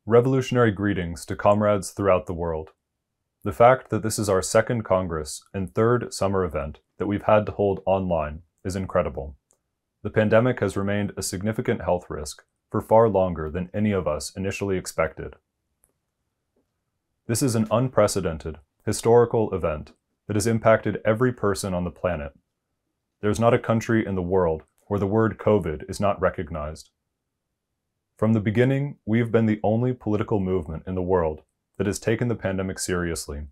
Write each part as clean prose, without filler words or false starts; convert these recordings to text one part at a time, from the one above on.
Revolutionary greetings to comrades throughout the world. The fact that this is our second Congress and third summer event that we've had to hold online is incredible. The pandemic has remained a significant health risk for far longer than any of us initially expected. This is an unprecedented, historical event that has impacted every person on the planet. There's not a country in the world where the word COVID is not recognized. From the beginning, we've been the only political movement in the world that has taken the pandemic seriously,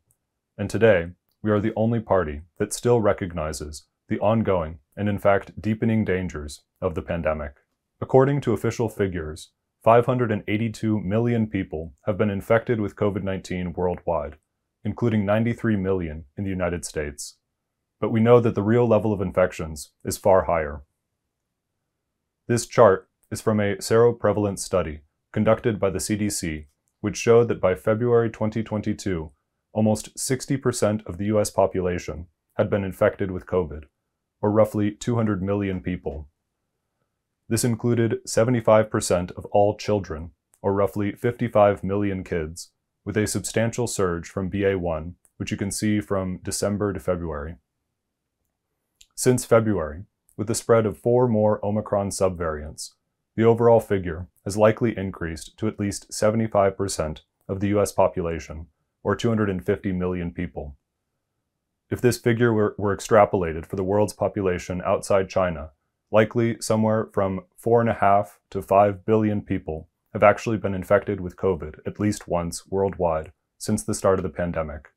and today, we are the only party that still recognizes the ongoing and in fact deepening dangers of the pandemic. According to official figures, 582 million people have been infected with COVID-19 worldwide, including 93 million in the United States. But we know that the real level of infections is far higher. This chart is from a seroprevalence study conducted by the CDC, which showed that by February 2022, almost 60% of the US population had been infected with COVID, or roughly 200 million people. This included 75% of all children, or roughly 55 million kids, with a substantial surge from BA1, which you can see from December to February. Since February, with the spread of 4 more Omicron subvariants, the overall figure has likely increased to at least 75% of the US population, or 250 million people. If this figure were extrapolated for the world's population outside China, likely somewhere from 4.5 to 5 billion people have actually been infected with COVID at least once worldwide since the start of the pandemic.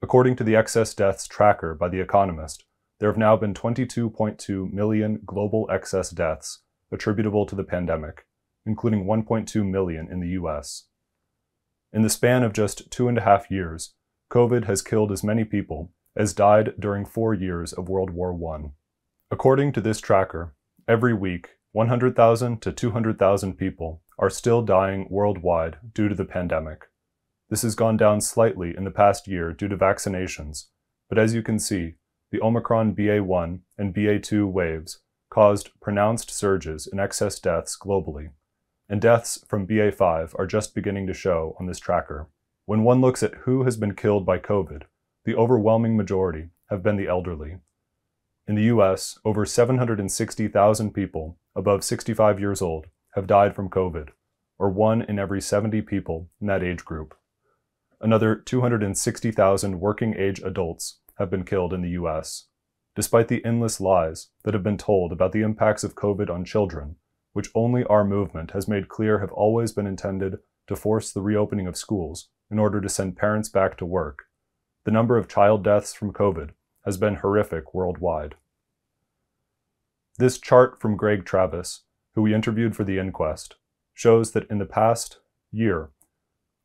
According to the excess deaths tracker by The Economist, there have now been 22.2 million global excess deaths attributable to the pandemic, including 1.2 million in the US. In the span of just 2.5 years, COVID has killed as many people as died during 4 years of World War I. According to this tracker, every week, 100,000 to 200,000 people are still dying worldwide due to the pandemic. This has gone down slightly in the past year due to vaccinations, but as you can see, the Omicron BA1 and BA2 waves caused pronounced surges in excess deaths globally, and deaths from BA5 are just beginning to show on this tracker. When one looks at who has been killed by COVID, the overwhelming majority have been the elderly. In the US, over 760,000 people above 65 years old have died from COVID, or 1 in every 70 people in that age group. Another 260,000 working-age adults have been killed in the US. Despite the endless lies that have been told about the impacts of COVID on children, which only our movement has made clear have always been intended to force the reopening of schools in order to send parents back to work, the number of child deaths from COVID has been horrific worldwide. This chart from Greg Travis, who we interviewed for the inquest, shows that in the past year,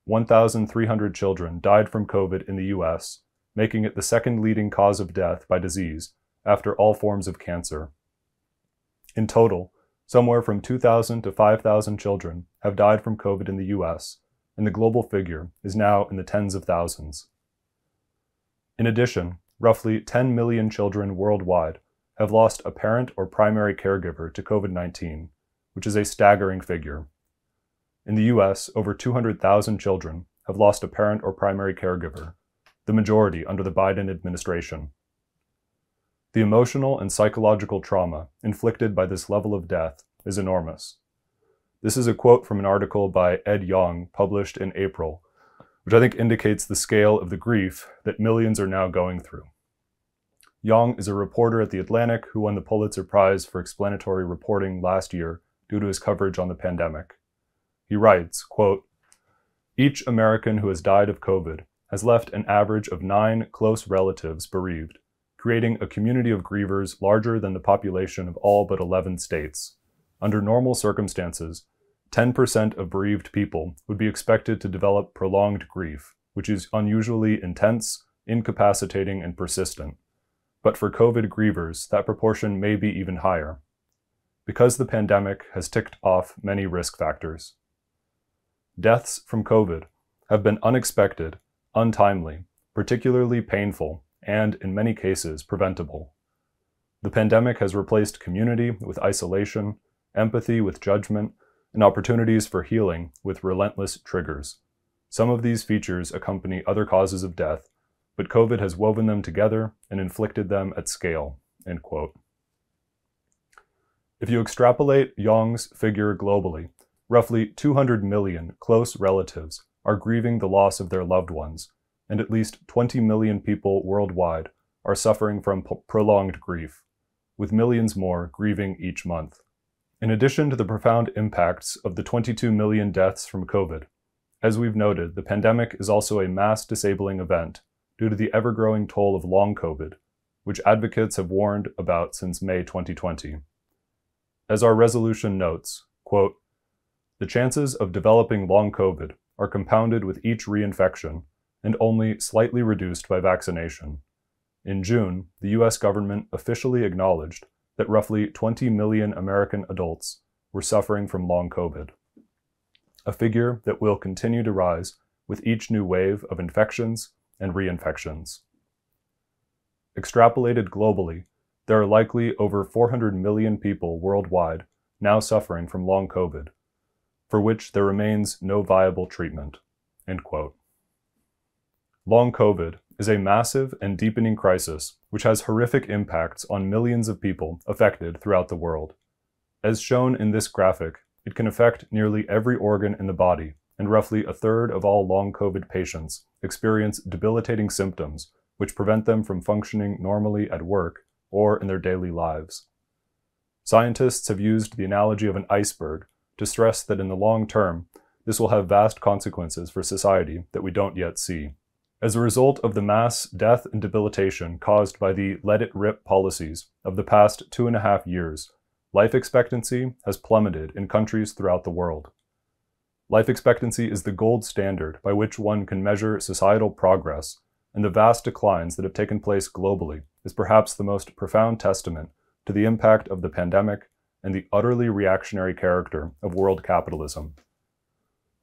1,300 children died from COVID in the US, making it the second leading cause of death by disease after all forms of cancer. In total, somewhere from 2,000 to 5,000 children have died from COVID in the US, and the global figure is now in the tens of thousands. In addition, roughly 10 million children worldwide have lost a parent or primary caregiver to COVID-19, which is a staggering figure. In the US, over 200,000 children have lost a parent or primary caregiver, the majority under the Biden administration. The emotional and psychological trauma inflicted by this level of death is enormous. This is a quote from an article by Ed Yong published in April, which I think indicates the scale of the grief that millions are now going through. Yong is a reporter at The Atlantic who won the Pulitzer Prize for explanatory reporting last year due to his coverage on the pandemic. He writes, quote, "Each American who has died of COVID has left an average of 9 close relatives bereaved, creating a community of grievers larger than the population of all but 11 states. Under normal circumstances, 10% of bereaved people would be expected to develop prolonged grief, which is unusually intense, incapacitating, and persistent. But for COVID grievers, that proportion may be even higher, because the pandemic has ticked off many risk factors. Deaths from COVID have been unexpected, untimely, particularly painful, and, in many cases, preventable. The pandemic has replaced community with isolation, empathy with judgment, and opportunities for healing with relentless triggers. Some of these features accompany other causes of death, but COVID has woven them together and inflicted them at scale." End quote. If you extrapolate Yong's figure globally, roughly 200 million close relatives are grieving the loss of their loved ones, and at least 20 million people worldwide are suffering from prolonged grief, with millions more grieving each month. In addition to the profound impacts of the 22 million deaths from COVID, as we've noted, the pandemic is also a mass disabling event due to the ever-growing toll of long COVID, which advocates have warned about since May 2020. As our resolution notes, quote, "The chances of developing long COVID are compounded with each reinfection and only slightly reduced by vaccination. In June, the US government officially acknowledged that roughly 20 million American adults were suffering from long COVID, a figure that will continue to rise with each new wave of infections and reinfections. Extrapolated globally, there are likely over 400 million people worldwide now suffering from long COVID, for which there remains no viable treatment." End quote. Long COVID is a massive and deepening crisis which has horrific impacts on millions of people affected throughout the world. As shown in this graphic, it can affect nearly every organ in the body, and roughly a third of all long COVID patients experience debilitating symptoms which prevent them from functioning normally at work or in their daily lives. Scientists have used the analogy of an iceberg to stress that in the long term, this will have vast consequences for society that we don't yet see. As a result of the mass death and debilitation caused by the let-it-rip policies of the past 2.5 years, life expectancy has plummeted in countries throughout the world. Life expectancy is the gold standard by which one can measure societal progress, and the vast declines that have taken place globally is perhaps the most profound testament to the impact of the pandemic and the utterly reactionary character of world capitalism.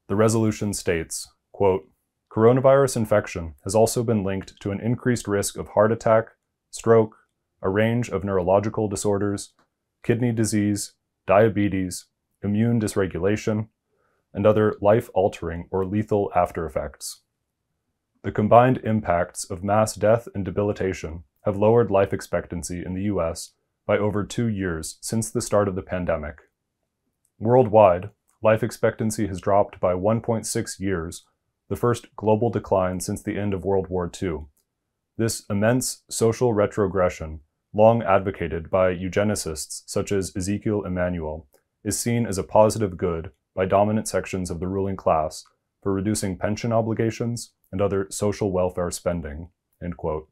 The resolution states, quote, "Coronavirus infection has also been linked to an increased risk of heart attack, stroke, a range of neurological disorders, kidney disease, diabetes, immune dysregulation, and other life-altering or lethal after-effects. The combined impacts of mass death and debilitation have lowered life expectancy in the US by over 2 years since the start of the pandemic. Worldwide, life expectancy has dropped by 1.6 years, the first global decline since the end of World War II. This immense social retrogression, long advocated by eugenicists such as Ezekiel Emanuel, is seen as a positive good by dominant sections of the ruling class for reducing pension obligations and other social welfare spending." End quote.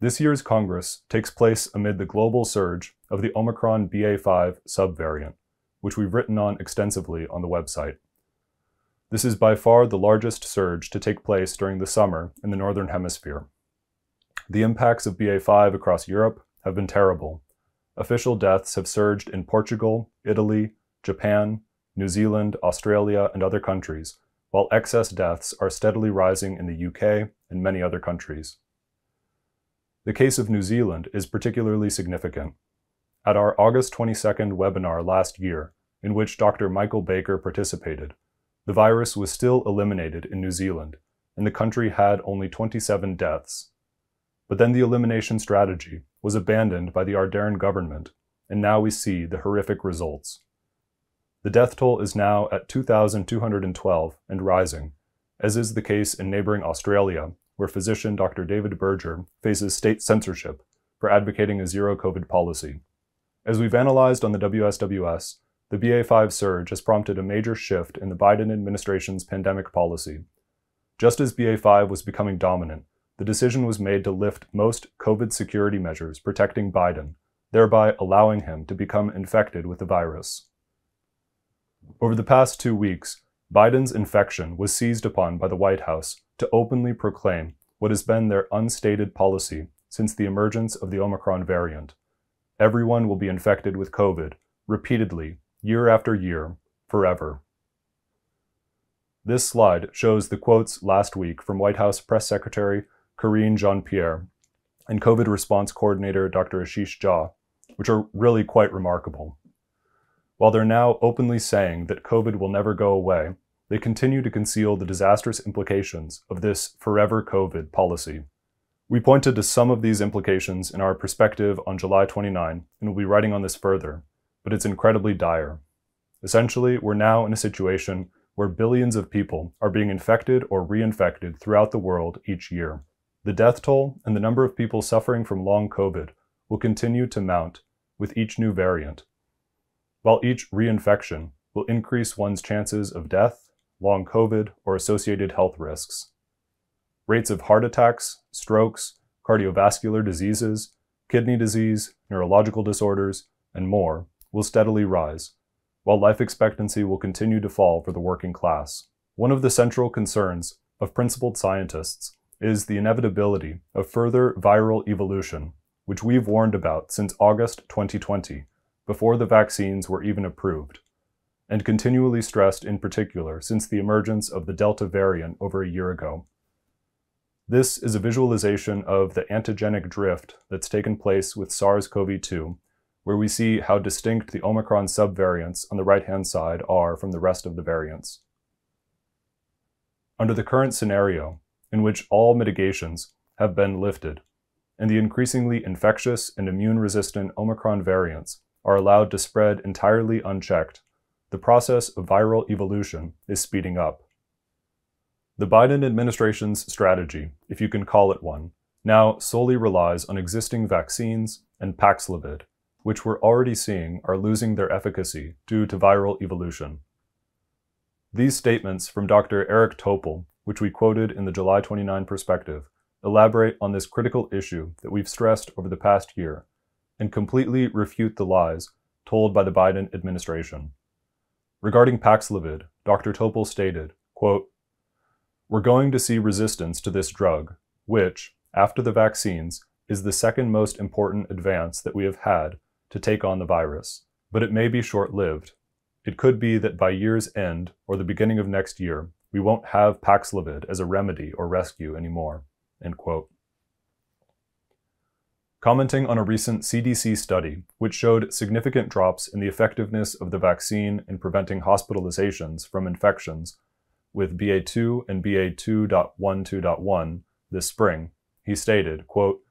This year's Congress takes place amid the global surge of the Omicron BA.5 subvariant, which we've written on extensively on the website. This is by far the largest surge to take place during the summer in the Northern Hemisphere. The impacts of BA.5 across Europe have been terrible. Official deaths have surged in Portugal, Italy, Japan, New Zealand, Australia, and other countries, while excess deaths are steadily rising in the UK and many other countries. The case of New Zealand is particularly significant. At our August 22nd webinar last year, in which Dr. Michael Baker participated, the virus was still eliminated in New Zealand, and the country had only 27 deaths. But then the elimination strategy was abandoned by the Ardern government, and now we see the horrific results. The death toll is now at 2,212 and rising, as is the case in neighboring Australia, where physician Dr. David Berger faces state censorship for advocating a zero-COVID policy. As we've analyzed on the WSWS, the BA.5 surge has prompted a major shift in the Biden administration's pandemic policy. Just as BA.5 was becoming dominant, the decision was made to lift most COVID security measures protecting Biden, thereby allowing him to become infected with the virus. Over the past 2 weeks, Biden's infection was seized upon by the White House to openly proclaim what has been their unstated policy since the emergence of the Omicron variant. Everyone will be infected with COVID, repeatedly, year after year, forever. This slide shows the quotes last week from White House Press Secretary Karine Jean-Pierre and COVID response coordinator Dr. Ashish Jha, which are really quite remarkable. While they're now openly saying that COVID will never go away, they continue to conceal the disastrous implications of this forever COVID policy. We pointed to some of these implications in our perspective on July 29, and will be writing on this further, but it's incredibly dire. Essentially, we're now in a situation where billions of people are being infected or reinfected throughout the world each year. The death toll and the number of people suffering from long COVID will continue to mount with each new variant, while each reinfection will increase one's chances of death, long COVID, or associated health risks. Rates of heart attacks, strokes, cardiovascular diseases, kidney disease, neurological disorders, and more will steadily rise, while life expectancy will continue to fall for the working class. One of the central concerns of principled scientists is the inevitability of further viral evolution, which we've warned about since August 2020, before the vaccines were even approved, and continually stressed in particular since the emergence of the Delta variant over a year ago. This is a visualization of the antigenic drift that's taken place with SARS-CoV-2, where we see how distinct the Omicron subvariants on the right-hand side are from the rest of the variants. Under the current scenario, in which all mitigations have been lifted, and the increasingly infectious and immune-resistant Omicron variants are allowed to spread entirely unchecked, the process of viral evolution is speeding up. The Biden administration's strategy, if you can call it one, now solely relies on existing vaccines and Paxlovid, which we're already seeing are losing their efficacy due to viral evolution. These statements from Dr. Eric Topol, which we quoted in the July 29 perspective, elaborate on this critical issue that we've stressed over the past year and completely refute the lies told by the Biden administration. Regarding Paxlovid, Dr. Topol stated, quote, "We're going to see resistance to this drug, which, after the vaccines, is the second most important advance that we have had to take on the virus, but it may be short-lived. It could be that by year's end or the beginning of next year, we won't have Paxlovid as a remedy or rescue anymore." End quote. Commenting on a recent CDC study, which showed significant drops in the effectiveness of the vaccine in preventing hospitalizations from infections with BA2 and BA2.12.1 this spring, he stated, quote,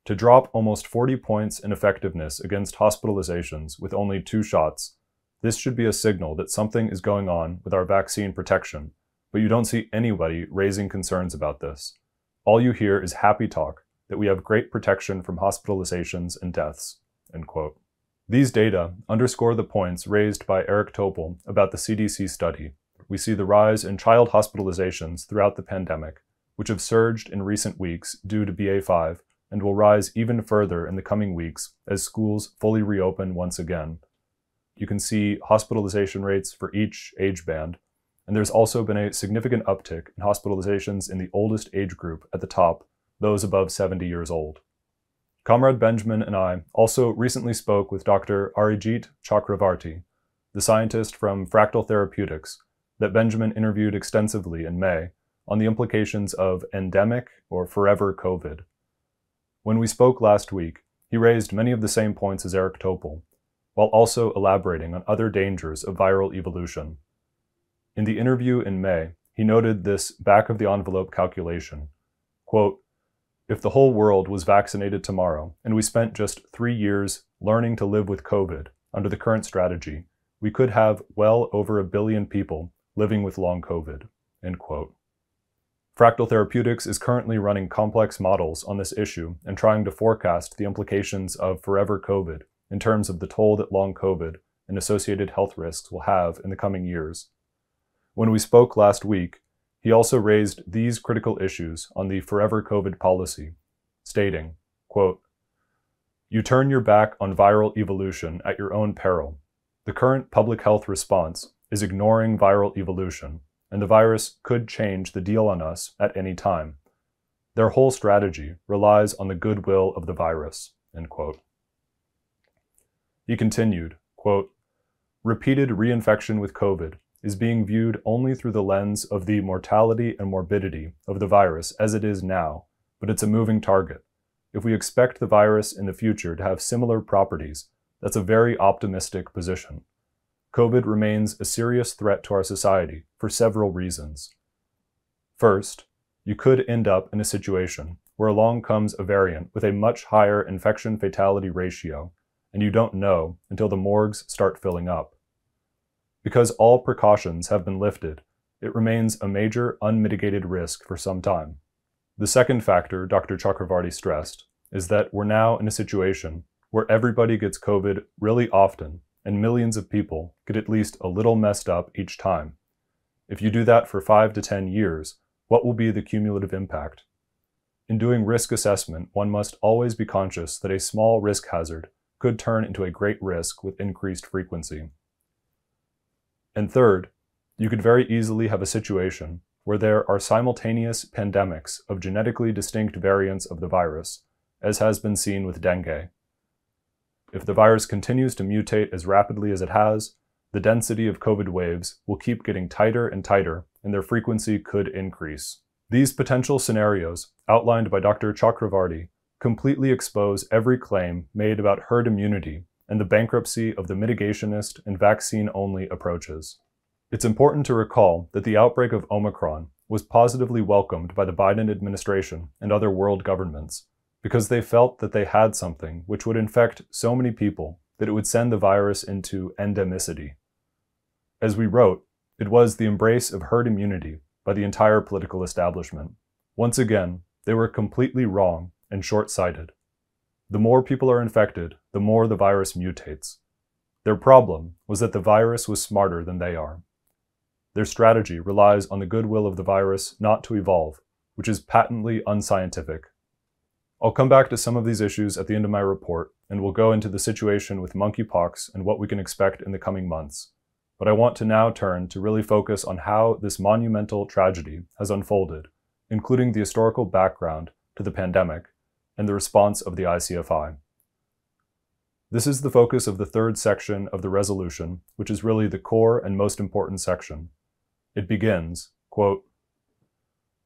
"To drop almost 40 points in effectiveness against hospitalizations with only 2 shots, this should be a signal that something is going on with our vaccine protection, but you don't see anybody raising concerns about this. All you hear is happy talk, that we have great protection from hospitalizations and deaths." End quote. These data underscore the points raised by Eric Topol about the CDC study. We see the rise in child hospitalizations throughout the pandemic, which have surged in recent weeks due to BA5 and will rise even further in the coming weeks as schools fully reopen once again. You can see hospitalization rates for each age band, and there's also been a significant uptick in hospitalizations in the oldest age group at the top, those above 70 years old. Comrade Benjamin and I also recently spoke with Dr. Arijit Chakravarti, the scientist from Fractal Therapeutics that Benjamin interviewed extensively in May on the implications of endemic or forever COVID. When we spoke last week, he raised many of the same points as Eric Topol, while also elaborating on other dangers of viral evolution. In the interview in May, he noted this back-of-the-envelope calculation, quote, "If the whole world was vaccinated tomorrow, and we spent just 3 years learning to live with COVID under the current strategy, we could have well over 1 billion people living with long COVID." End quote. Fractal Therapeutics is currently running complex models on this issue and trying to forecast the implications of forever COVID in terms of the toll that long COVID and associated health risks will have in the coming years. When we spoke last week, he also raised these critical issues on the forever COVID policy, stating, quote, "You turn your back on viral evolution at your own peril. The current public health response is ignoring viral evolution, and the virus could change the deal on us at any time. Their whole strategy relies on the goodwill of the virus." End quote. He continued, quote, "Repeated reinfection with COVID is being viewed only through the lens of the mortality and morbidity of the virus as it is now, but it's a moving target. If we expect the virus in the future to have similar properties, that's a very optimistic position. COVID remains a serious threat to our society for several reasons. First, you could end up in a situation where along comes a variant with a much higher infection fatality ratio, and you don't know until the morgues start filling up. Because all precautions have been lifted, it remains a major unmitigated risk for some time. The second factor Dr. Chakravarty stressed is that we're now in a situation where everybody gets COVID really often and millions of people get at least a little messed up each time. If you do that for 5 to 10 years, what will be the cumulative impact? In doing risk assessment, one must always be conscious that a small risk hazard could turn into a great risk with increased frequency. And third, you could very easily have a situation where there are simultaneous pandemics of genetically distinct variants of the virus, as has been seen with dengue. If the virus continues to mutate as rapidly as it has, the density of COVID waves will keep getting tighter and tighter, and their frequency could increase. These potential scenarios, outlined by Dr. Chakravarty, completely expose every claim made about herd immunity and the bankruptcy of the mitigationist and vaccine-only approaches. It's important to recall that the outbreak of Omicron was positively welcomed by the Biden administration and other world governments because they felt that they had something which would infect so many people that it would send the virus into endemicity. As we wrote, it was the embrace of herd immunity by the entire political establishment. Once again, they were completely wrong and short-sighted. The more people are infected, the more the virus mutates. Their problem was that the virus was smarter than they are. Their strategy relies on the goodwill of the virus not to evolve, which is patently unscientific. I'll come back to some of these issues at the end of my report, and we'll go into the situation with monkeypox and what we can expect in the coming months. But I want to now turn to really focus on how this monumental tragedy has unfolded, including the historical background to the pandemic and the response of the Icfi. This is the focus of the third section of the resolution, which is really the core and most important section. It begins, quote,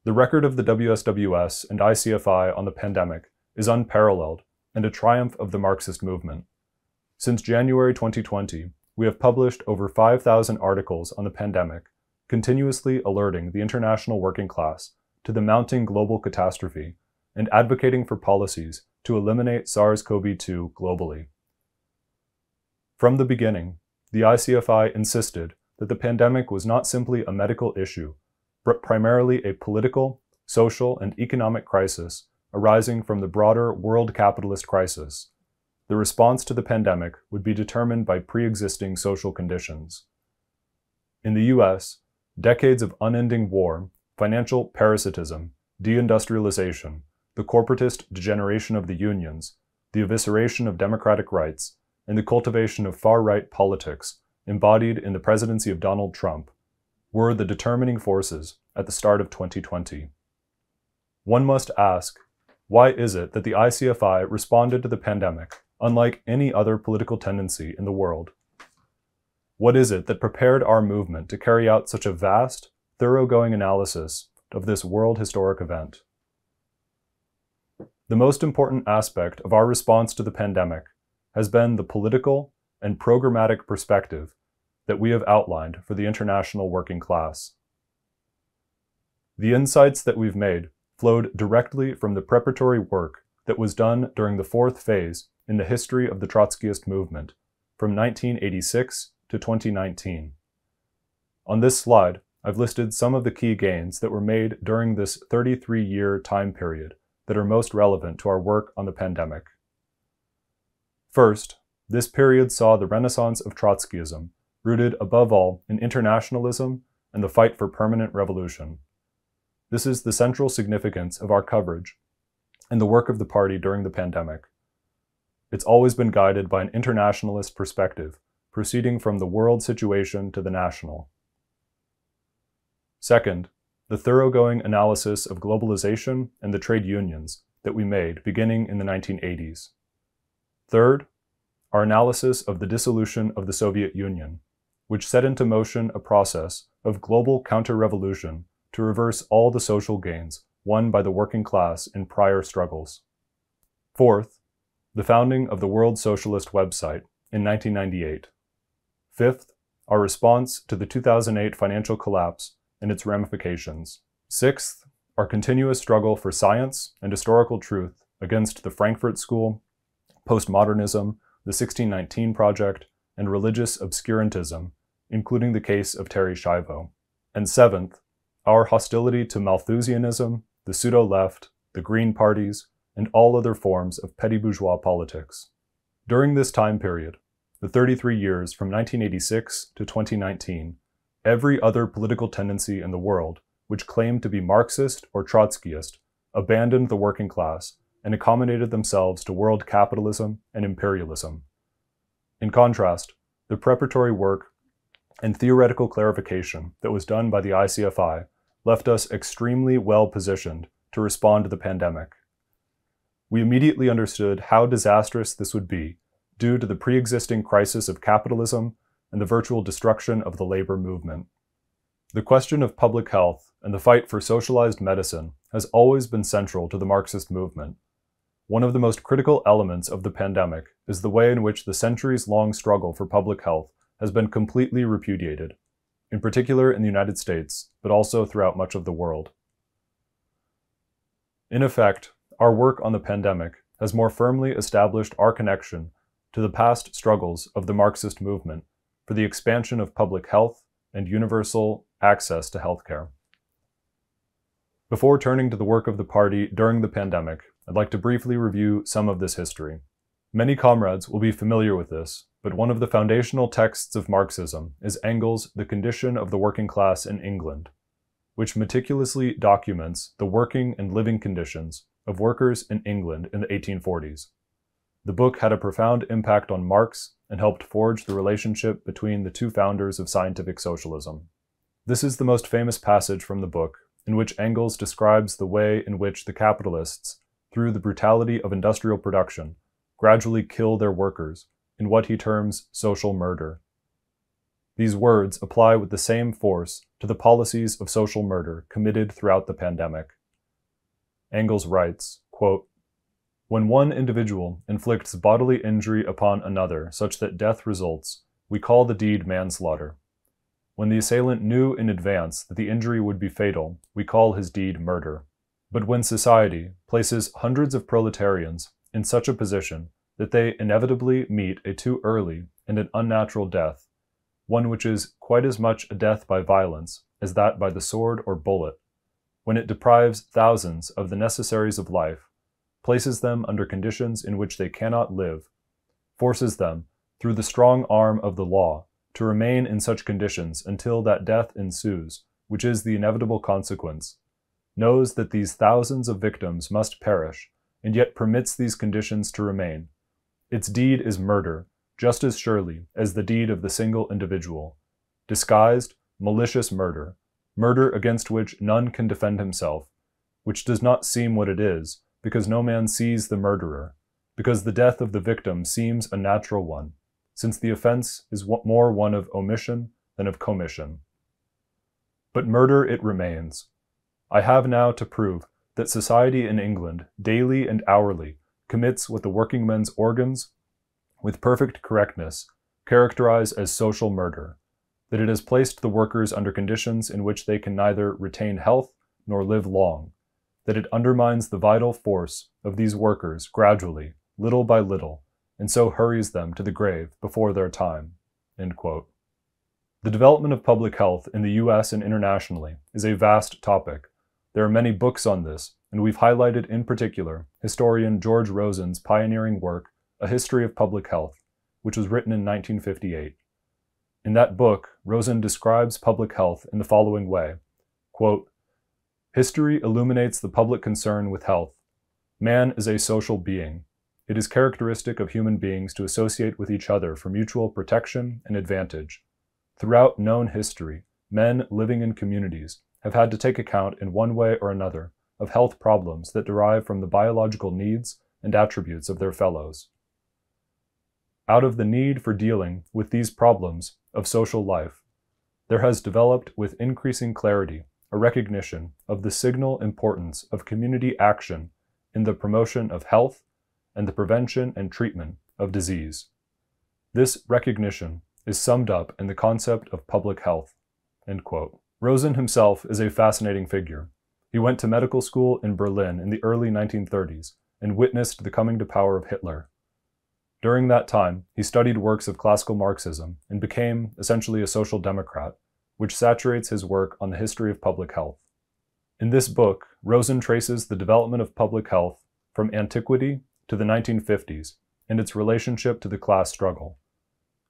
"The record of the WSWS and Icfi on the pandemic is unparalleled and a triumph of the Marxist movement. Since January 2020, we have published over 5,000 articles on the pandemic, continuously alerting the international working class to the mounting global catastrophe and advocating for policies to eliminate SARS-CoV-2 globally. From the beginning, the Icfi insisted that the pandemic was not simply a medical issue, but primarily a political, social, and economic crisis arising from the broader world capitalist crisis. The response to the pandemic would be determined by pre-existing social conditions. In the US, decades of unending war, financial parasitism, deindustrialization, the corporatist degeneration of the unions, the evisceration of democratic rights, and the cultivation of far-right politics embodied in the presidency of Donald Trump were the determining forces at the start of 2020. One must ask, why is it that the Icfi responded to the pandemic unlike any other political tendency in the world? What is it that prepared our movement to carry out such a vast, thoroughgoing analysis of this world historic event? The most important aspect of our response to the pandemic has been the political and programmatic perspective that we have outlined for the international working class. The insights that we've made flowed directly from the preparatory work that was done during the fourth phase in the history of the Trotskyist movement from 1986 to 2019. On this slide, I've listed some of the key gains that were made during this 33-year time period that are most relevant to our work on the pandemic. First, this period saw the renaissance of Trotskyism, rooted above all in internationalism and the fight for permanent revolution. This is the central significance of our coverage and the work of the party during the pandemic. It's always been guided by an internationalist perspective, proceeding from the world situation to the national. Second, the thoroughgoing analysis of globalization and the trade unions that we made beginning in the 1980s. Third, our analysis of the dissolution of the Soviet Union, which set into motion a process of global counter-revolution to reverse all the social gains won by the working class in prior struggles. Fourth, the founding of the World Socialist website in 1998. Fifth, our response to the 2008 financial collapse and its ramifications. Sixth, our continuous struggle for science and historical truth against the Frankfurt School, postmodernism, the 1619 Project, and religious obscurantism, including the case of Terry Schiavo. And seventh, our hostility to Malthusianism, the pseudo-left, the Green parties, and all other forms of petty bourgeois politics. During this time period, the 33 years from 1986 to 2019, every other political tendency in the world which claimed to be Marxist or Trotskyist abandoned the working class and accommodated themselves to world capitalism and imperialism. In contrast, the preparatory work and theoretical clarification that was done by the Icfi left us extremely well positioned to respond to the pandemic. We immediately understood how disastrous this would be due to the pre-existing crisis of capitalism and the virtual destruction of the labor movement. The question of public health and the fight for socialized medicine has always been central to the Marxist movement. One of the most critical elements of the pandemic is the way in which the centuries-long struggle for public health has been completely repudiated, in particular in the United States, but also throughout much of the world. In effect, our work on the pandemic has more firmly established our connection to the past struggles of the Marxist movement for the expansion of public health and universal access to healthcare. Before turning to the work of the party during the pandemic, I'd like to briefly review some of this history. Many comrades will be familiar with this, but one of the foundational texts of Marxism is Engels' The Condition of the Working Class in England, which meticulously documents the working and living conditions of workers in England in the 1840s. The book had a profound impact on Marx and helped forge the relationship between the two founders of scientific socialism. This is the most famous passage from the book, in which Engels describes the way in which the capitalists, through the brutality of industrial production, gradually kill their workers in what he terms social murder. These words apply with the same force to the policies of social murder committed throughout the pandemic. Engels writes, quote, "When one individual inflicts bodily injury upon another such that death results, we call the deed manslaughter. When the assailant knew in advance that the injury would be fatal, we call his deed murder. But when society places hundreds of proletarians in such a position that they inevitably meet a too early and an unnatural death, one which is quite as much a death by violence as that by the sword or bullet, when it deprives thousands of the necessaries of life, places them under conditions in which they cannot live, forces them, through the strong arm of the law, to remain in such conditions until that death ensues, which is the inevitable consequence, knows that these thousands of victims must perish, and yet permits these conditions to remain. Its deed is murder, just as surely as the deed of the single individual. Disguised, malicious murder, murder against which none can defend himself, which does not seem what it is, because no man sees the murderer, because the death of the victim seems a natural one, since the offense is more one of omission than of commission. But murder it remains. I have now to prove that society in England, daily and hourly, commits what the working men's organs, with perfect correctness, characterize as social murder, that it has placed the workers under conditions in which they can neither retain health nor live long, that it undermines the vital force of these workers gradually, little by little, and so hurries them to the grave before their time." End quote. The development of public health in the US and internationally is a vast topic. There are many books on this, and we've highlighted in particular historian George Rosen's pioneering work, A History of Public Health, which was written in 1958. In that book, Rosen describes public health in the following way, quote, "History illuminates the public concern with health. Man is a social being. It is characteristic of human beings to associate with each other for mutual protection and advantage. Throughout known history, men living in communities have had to take account in one way or another of health problems that derive from the biological needs and attributes of their fellows. Out of the need for dealing with these problems of social life, there has developed with increasing clarity a recognition of the signal importance of community action in the promotion of health and the prevention and treatment of disease. This recognition is summed up in the concept of public health." End quote. Rosen himself is a fascinating figure. He went to medical school in Berlin in the early 1930s and witnessed the coming to power of Hitler. During that time, he studied works of classical Marxism and became essentially a social democrat, which saturates his work on the history of public health. In this book, Rosen traces the development of public health from antiquity to the 1950s and its relationship to the class struggle.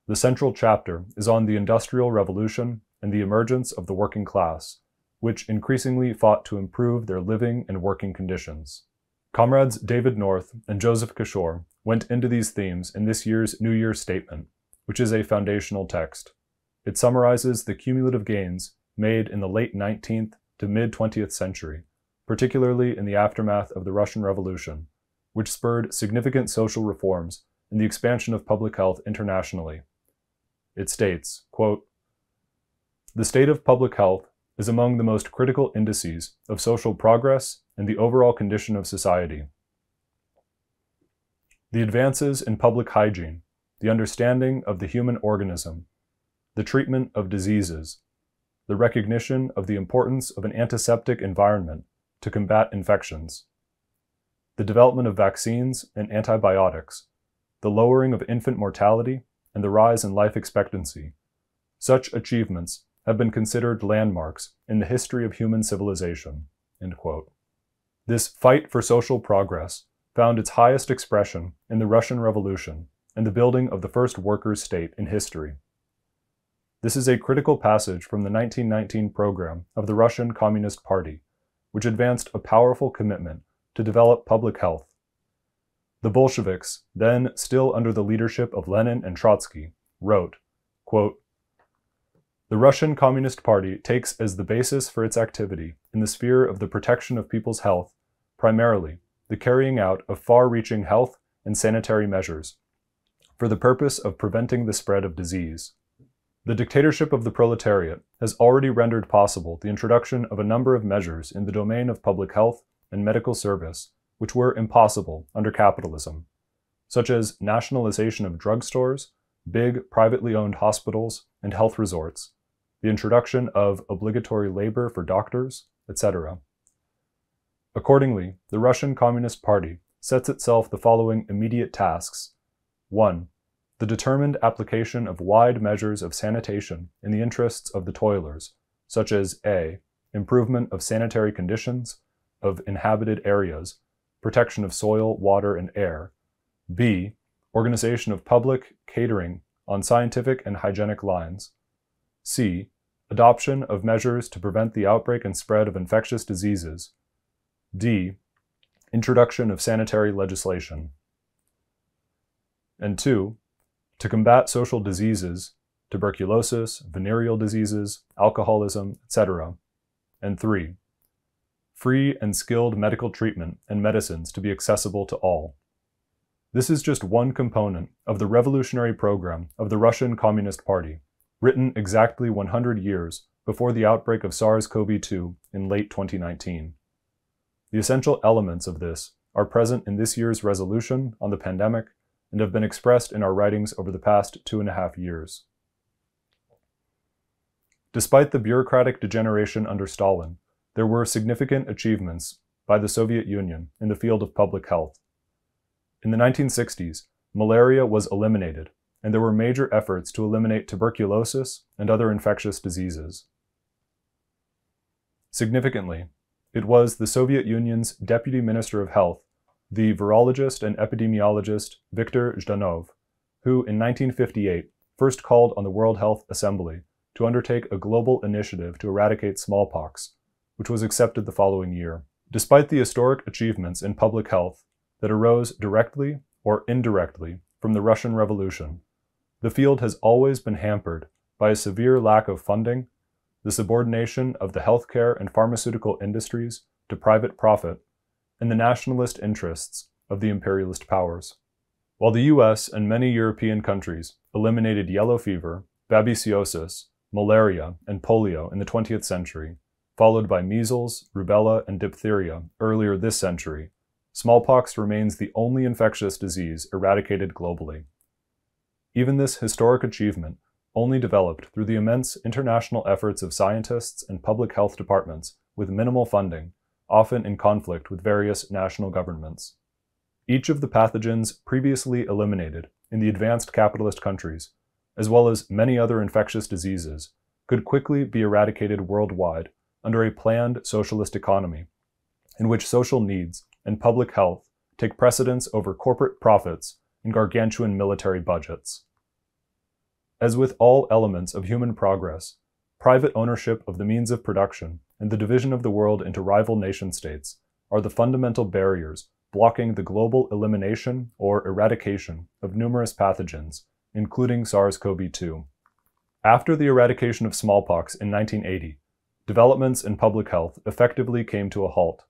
The central chapter is on the Industrial Revolution and the emergence of the working class, which increasingly fought to improve their living and working conditions. Comrades David North and Joseph Kishore went into these themes in this year's New Year's Statement, which is a foundational text. It summarizes the cumulative gains made in the late 19th to mid-20th century, particularly in the aftermath of the Russian Revolution, which spurred significant social reforms and the expansion of public health internationally. It states, quote, "The state of public health is among the most critical indices of social progress and the overall condition of society. The advances in public hygiene, the understanding of the human organism, the treatment of diseases, the recognition of the importance of an antiseptic environment to combat infections, the development of vaccines and antibiotics, the lowering of infant mortality, and the rise in life expectancy. Such achievements have been considered landmarks in the history of human civilization." End quote. This fight for social progress found its highest expression in the Russian Revolution and the building of the first workers' state in history. This is a critical passage from the 1919 program of the Russian Communist Party, which advanced a powerful commitment to develop public health. The Bolsheviks, then still under the leadership of Lenin and Trotsky, wrote, quote, "The Russian Communist Party takes as the basis for its activity in the sphere of the protection of people's health, primarily the carrying out of far-reaching health and sanitary measures for the purpose of preventing the spread of disease. The dictatorship of the proletariat has already rendered possible the introduction of a number of measures in the domain of public health and medical service which were impossible under capitalism, such as nationalization of drugstores, big privately owned hospitals and health resorts, the introduction of obligatory labor for doctors, etc. Accordingly, the Russian Communist Party sets itself the following immediate tasks. 1. The determined application of wide measures of sanitation in the interests of the toilers, such as a. Improvement of sanitary conditions of inhabited areas, protection of soil, water, and air. b. Organization of public catering on scientific and hygienic lines. c. Adoption of measures to prevent the outbreak and spread of infectious diseases. d. Introduction of sanitary legislation. And 2. To combat social diseases, tuberculosis, venereal diseases, alcoholism, etc. And 3. Free and skilled medical treatment and medicines to be accessible to all. This is just one component of the revolutionary program of the Russian Communist Party, written exactly 100 years before the outbreak of SARS-CoV-2 in late 2019. The essential elements of this are present in this year's resolution on the pandemic and have been expressed in our writings over the past 2.5 years. Despite the bureaucratic degeneration under Stalin, there were significant achievements by the Soviet Union in the field of public health. In the 1960s, malaria was eliminated, and there were major efforts to eliminate tuberculosis and other infectious diseases. Significantly, it was the Soviet Union's Deputy Minister of Health, the virologist and epidemiologist Viktor Zhdanov, who in 1958 first called on the World Health Assembly to undertake a global initiative to eradicate smallpox, which was accepted the following year. Despite the historic achievements in public health that arose directly or indirectly from the Russian Revolution, the field has always been hampered by a severe lack of funding, the subordination of the healthcare and pharmaceutical industries to private profit, and the nationalist interests of the imperialist powers. While the US and many European countries eliminated yellow fever, babesiosis, malaria, and polio in the 20th century, followed by measles, rubella, and diphtheria earlier this century, smallpox remains the only infectious disease eradicated globally. Even this historic achievement only developed through the immense international efforts of scientists and public health departments with minimal funding, often in conflict with various national governments. Each of the pathogens previously eliminated in the advanced capitalist countries, as well as many other infectious diseases, could quickly be eradicated worldwide under a planned socialist economy, in which social needs and public health take precedence over corporate profits and gargantuan military budgets. As with all elements of human progress, private ownership of the means of production and the division of the world into rival nation-states are the fundamental barriers blocking the global elimination or eradication of numerous pathogens, including SARS-CoV-2. After the eradication of smallpox in 1980, developments in public health effectively came to a halt.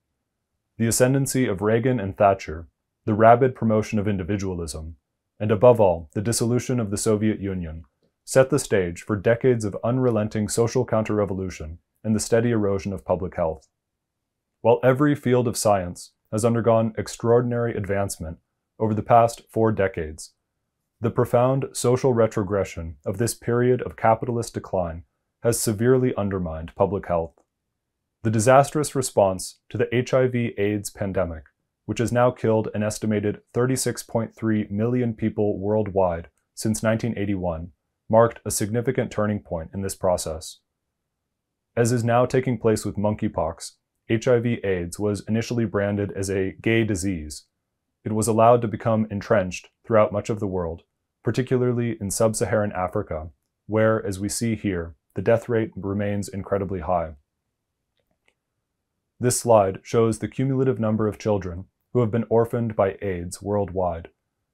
The ascendancy of Reagan and Thatcher, the rabid promotion of individualism, and above all, the dissolution of the Soviet Union, set the stage for decades of unrelenting social counter-revolution and the steady erosion of public health. While every field of science has undergone extraordinary advancement over the past 4 decades, the profound social retrogression of this period of capitalist decline has severely undermined public health. The disastrous response to the HIV AIDS pandemic, which has now killed an estimated 36.3 million people worldwide since 1981, marked a significant turning point in this process. As is now taking place with monkeypox, HIV AIDS was initially branded as a gay disease. It was allowed to become entrenched throughout much of the world, particularly in sub-Saharan Africa, where, as we see here, the death rate remains incredibly high. This slide shows the cumulative number of children who have been orphaned by AIDS worldwide,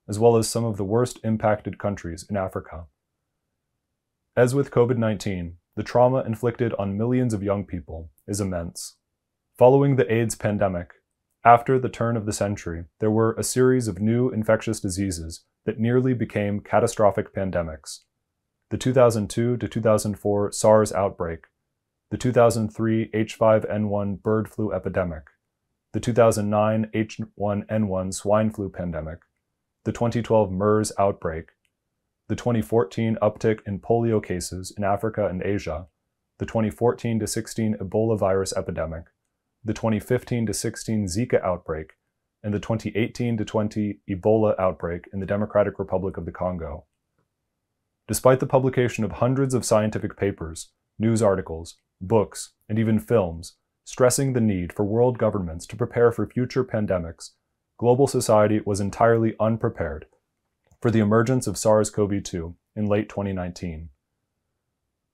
as well as some of the worst impacted countries in Africa. As with COVID-19, the trauma inflicted on millions of young people is immense. Following the AIDS pandemic, after the turn of the century, there were a series of new infectious diseases that nearly became catastrophic pandemics. The 2002 to 2004 SARS outbreak, the 2003 H5N1 bird flu epidemic, the 2009 H1N1 swine flu pandemic, the 2012 MERS outbreak, the 2014 uptick in polio cases in Africa and Asia, the 2014 to 16 Ebola virus epidemic, the 2015 to 16 Zika outbreak, and the 2018 to 20 Ebola outbreak in the Democratic Republic of the Congo. Despite the publication of hundreds of scientific papers, news articles, books, and even films stressing the need for world governments to prepare for future pandemics, global society was entirely unprepared for the emergence of SARS-CoV-2 in late 2019.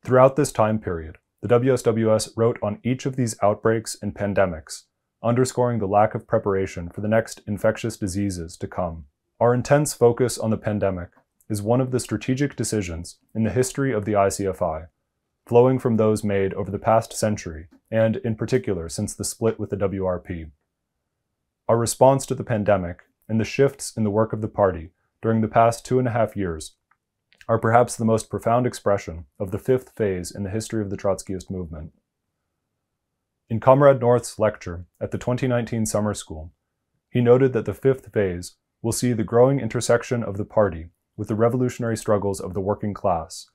Throughout this time period, the WSWS wrote on each of these outbreaks and pandemics, underscoring the lack of preparation for the next infectious diseases to come. Our intense focus on the pandemic is one of the strategic decisions in the history of the ICFI, flowing from those made over the past century, and in particular since the split with the WRP. Our response to the pandemic and the shifts in the work of the party during the past 2.5 years are perhaps the most profound expression of the 5th phase in the history of the Trotskyist movement. In Comrade North's lecture at the 2019 summer school, he noted that the 5th phase will see the growing intersection of the party with the revolutionary struggles of the working class,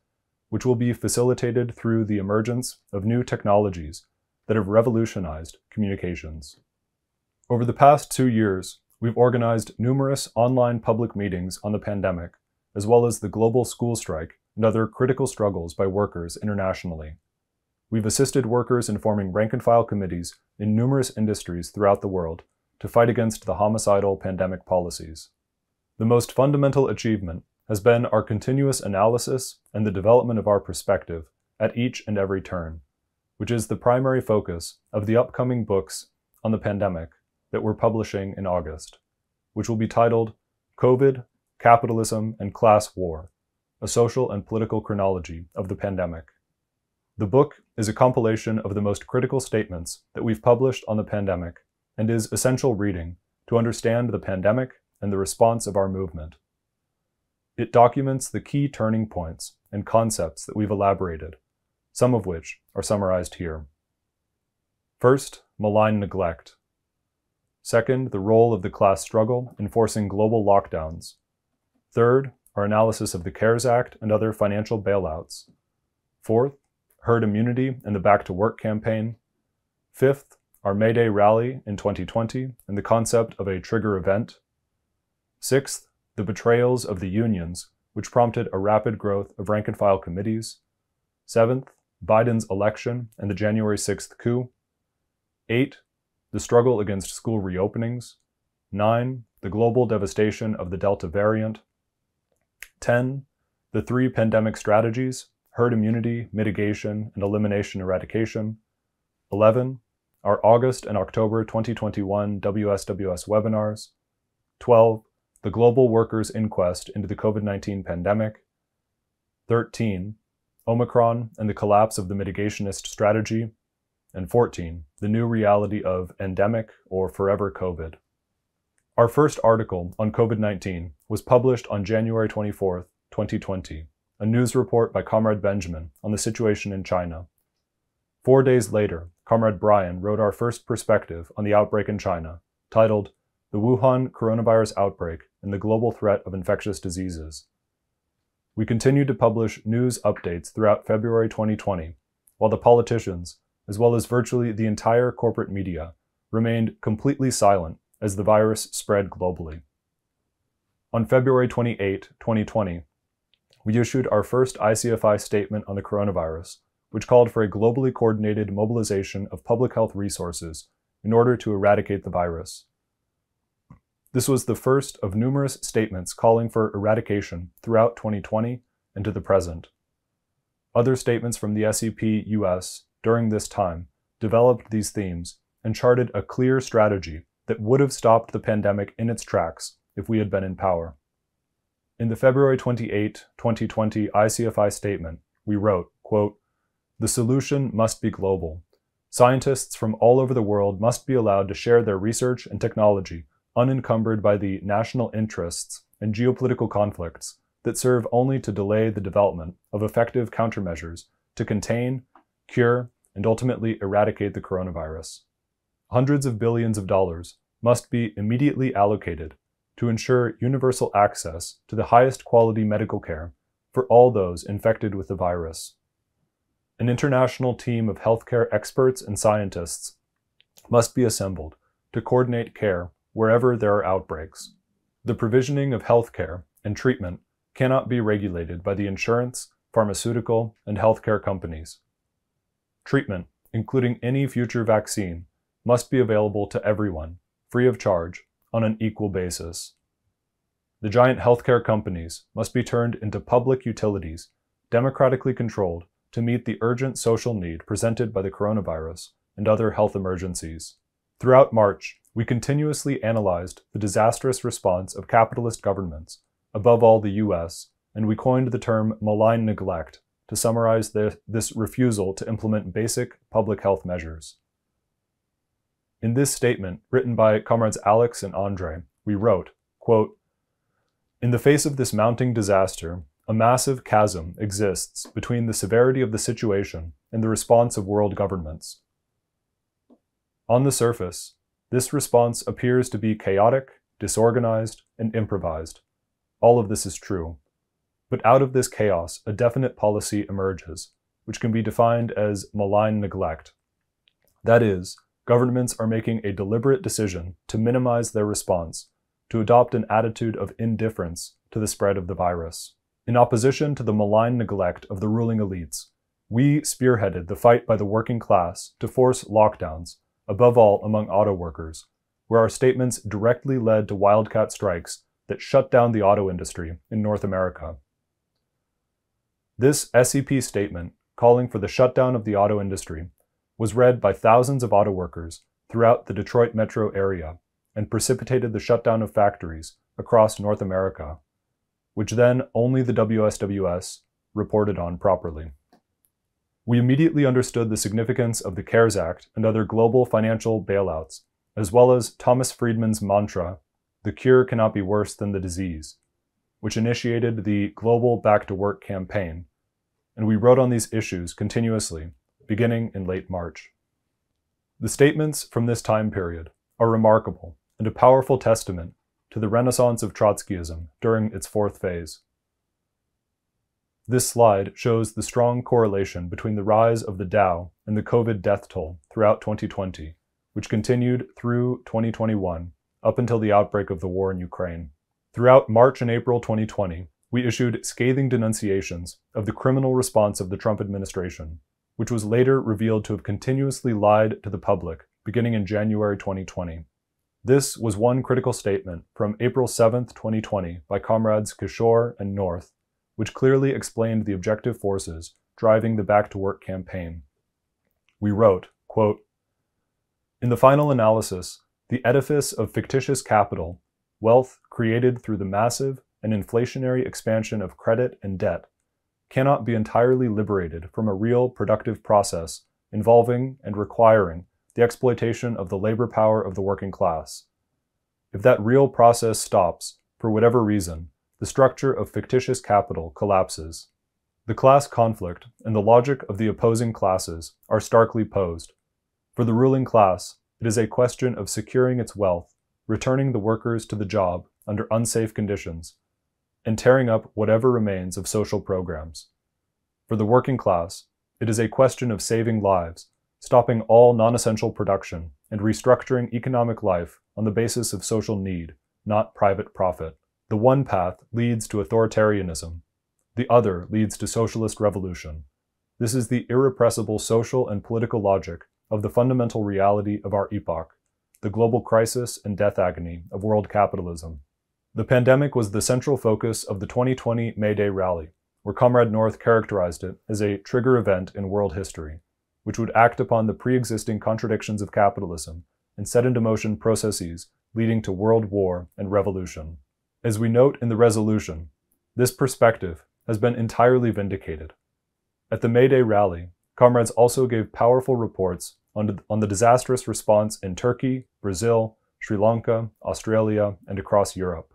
which will be facilitated through the emergence of new technologies that have revolutionized communications. Over the past 2 years, we've organized numerous online public meetings on the pandemic, as well as the global school strike and other critical struggles by workers internationally. We've assisted workers in forming rank-and-file committees in numerous industries throughout the world to fight against the homicidal pandemic policies. The most fundamental achievement has been our continuous analysis and the development of our perspective at each and every turn, which is the primary focus of the upcoming books on the pandemic that we're publishing in August, which will be titled COVID, Capitalism, and Class War, a Social and Political Chronology of the Pandemic. The book is a compilation of the most critical statements that we've published on the pandemic and is essential reading to understand the pandemic and the response of our movement. It documents the key turning points and concepts that we've elaborated, some of which are summarized here. First, malign neglect. Second, the role of the class struggle in forcing global lockdowns. Third, our analysis of the CARES Act and other financial bailouts. Fourth, herd immunity and the Back to Work campaign. Fifth, our May Day rally in 2020 and the concept of a trigger event. Sixth, the betrayals of the unions, which prompted a rapid growth of rank-and-file committees. Seventh, Biden's election and the January 6th coup. 8, the struggle against school reopenings. 9, the global devastation of the Delta variant. 10, the 3 pandemic strategies, herd immunity, mitigation, and elimination eradication. 11, our August and October 2021 WSWS webinars. 12, the global workers' inquest into the COVID-19 pandemic. 13, Omicron and the collapse of the mitigationist strategy. And 14, the new reality of endemic or forever COVID. Our first article on COVID-19 was published on January 24, 2020, a news report by Comrade Benjamin on the situation in China. 4 days later, Comrade Brian wrote our first perspective on the outbreak in China, titled The Wuhan Coronavirus Outbreak and the Global Threat of Infectious Diseases. We continued to publish news updates throughout February 2020, while the politicians, as well as virtually the entire corporate media, remained completely silent as the virus spread globally. On February 28, 2020, we issued our first Icfi statement on the coronavirus, which called for a globally coordinated mobilization of public health resources in order to eradicate the virus. This was the first of numerous statements calling for eradication throughout 2020 and to the present. Other statements from the SEP US during this time developed these themes and charted a clear strategy that would have stopped the pandemic in its tracks if we had been in power. In the February 28, 2020 ICFI statement, we wrote, quote, "The solution must be global. Scientists from all over the world must be allowed to share their research and technology unencumbered by the national interests and geopolitical conflicts that serve only to delay the development of effective countermeasures to contain, cure, and ultimately eradicate the coronavirus. Hundreds of billions of dollars must be immediately allocated to ensure universal access to the highest quality medical care for all those infected with the virus. An international team of healthcare experts and scientists must be assembled to coordinate care wherever there are outbreaks. The provisioning of healthcare and treatment cannot be regulated by the insurance, pharmaceutical, and healthcare companies. Treatment, including any future vaccine, must be available to everyone, free of charge, on an equal basis. The giant healthcare companies must be turned into public utilities, democratically controlled, to meet the urgent social need presented by the coronavirus and other health emergencies. Throughout March, we continuously analyzed the disastrous response of capitalist governments, above all the US, and we coined the term malign neglect to summarize this refusal to implement basic public health measures. In this statement, written by Comrades Alex and Andre, we wrote, quote, "In the face of this mounting disaster, a massive chasm exists between the severity of the situation and the response of world governments. On the surface, this response appears to be chaotic, disorganized, and improvised. All of this is true. But out of this chaos, a definite policy emerges, which can be defined as malign neglect. That is, governments are making a deliberate decision to minimize their response, to adopt an attitude of indifference to the spread of the virus. In opposition to the malign neglect of the ruling elites, we spearheaded the fight by the working class to force lockdowns, above all among auto workers, where our statements directly led to wildcat strikes that shut down the auto industry in North America. This SEP statement, calling for the shutdown of the auto industry, was read by thousands of auto workers throughout the Detroit metro area and precipitated the shutdown of factories across North America, which then only the WSWS reported on properly. We immediately understood the significance of the CARES Act and other global financial bailouts, as well as Thomas Friedman's mantra, "The cure cannot be worse than the disease," which initiated the global Back to Work campaign, and we wrote on these issues continuously, beginning in late March. The statements from this time period are remarkable and a powerful testament to the renaissance of Trotskyism during its fourth phase. This slide shows the strong correlation between the rise of the Dow and the COVID death toll throughout 2020, which continued through 2021, up until the outbreak of the war in Ukraine. Throughout March and April 2020, we issued scathing denunciations of the criminal response of the Trump administration, which was later revealed to have continuously lied to the public beginning in January 2020. This was one critical statement from April 7, 2020 by comrades Kishore and North, which clearly explained the objective forces driving the Back to Work campaign. We wrote, quote, "In the final analysis, the edifice of fictitious capital, wealth created through the massive and inflationary expansion of credit and debt, cannot be entirely liberated from a real productive process involving and requiring the exploitation of the labor power of the working class. If that real process stops, for whatever reason, the structure of fictitious capital collapses. The class conflict and the logic of the opposing classes are starkly posed. For the ruling class, it is a question of securing its wealth, returning the workers to the job under unsafe conditions, and tearing up whatever remains of social programs. For the working class, it is a question of saving lives, stopping all non-essential production, and restructuring economic life on the basis of social need, not private profit. The one path leads to authoritarianism. The other leads to socialist revolution. This is the irrepressible social and political logic of the fundamental reality of our epoch, the global crisis and death agony of world capitalism." The pandemic was the central focus of the 2020 May Day rally, where Comrade North characterized it as a trigger event in world history, which would act upon the pre-existing contradictions of capitalism and set into motion processes leading to world war and revolution. As we note in the resolution, this perspective has been entirely vindicated. At the May Day rally, comrades also gave powerful reports on the disastrous response in Turkey, Brazil, Sri Lanka, Australia, and across Europe.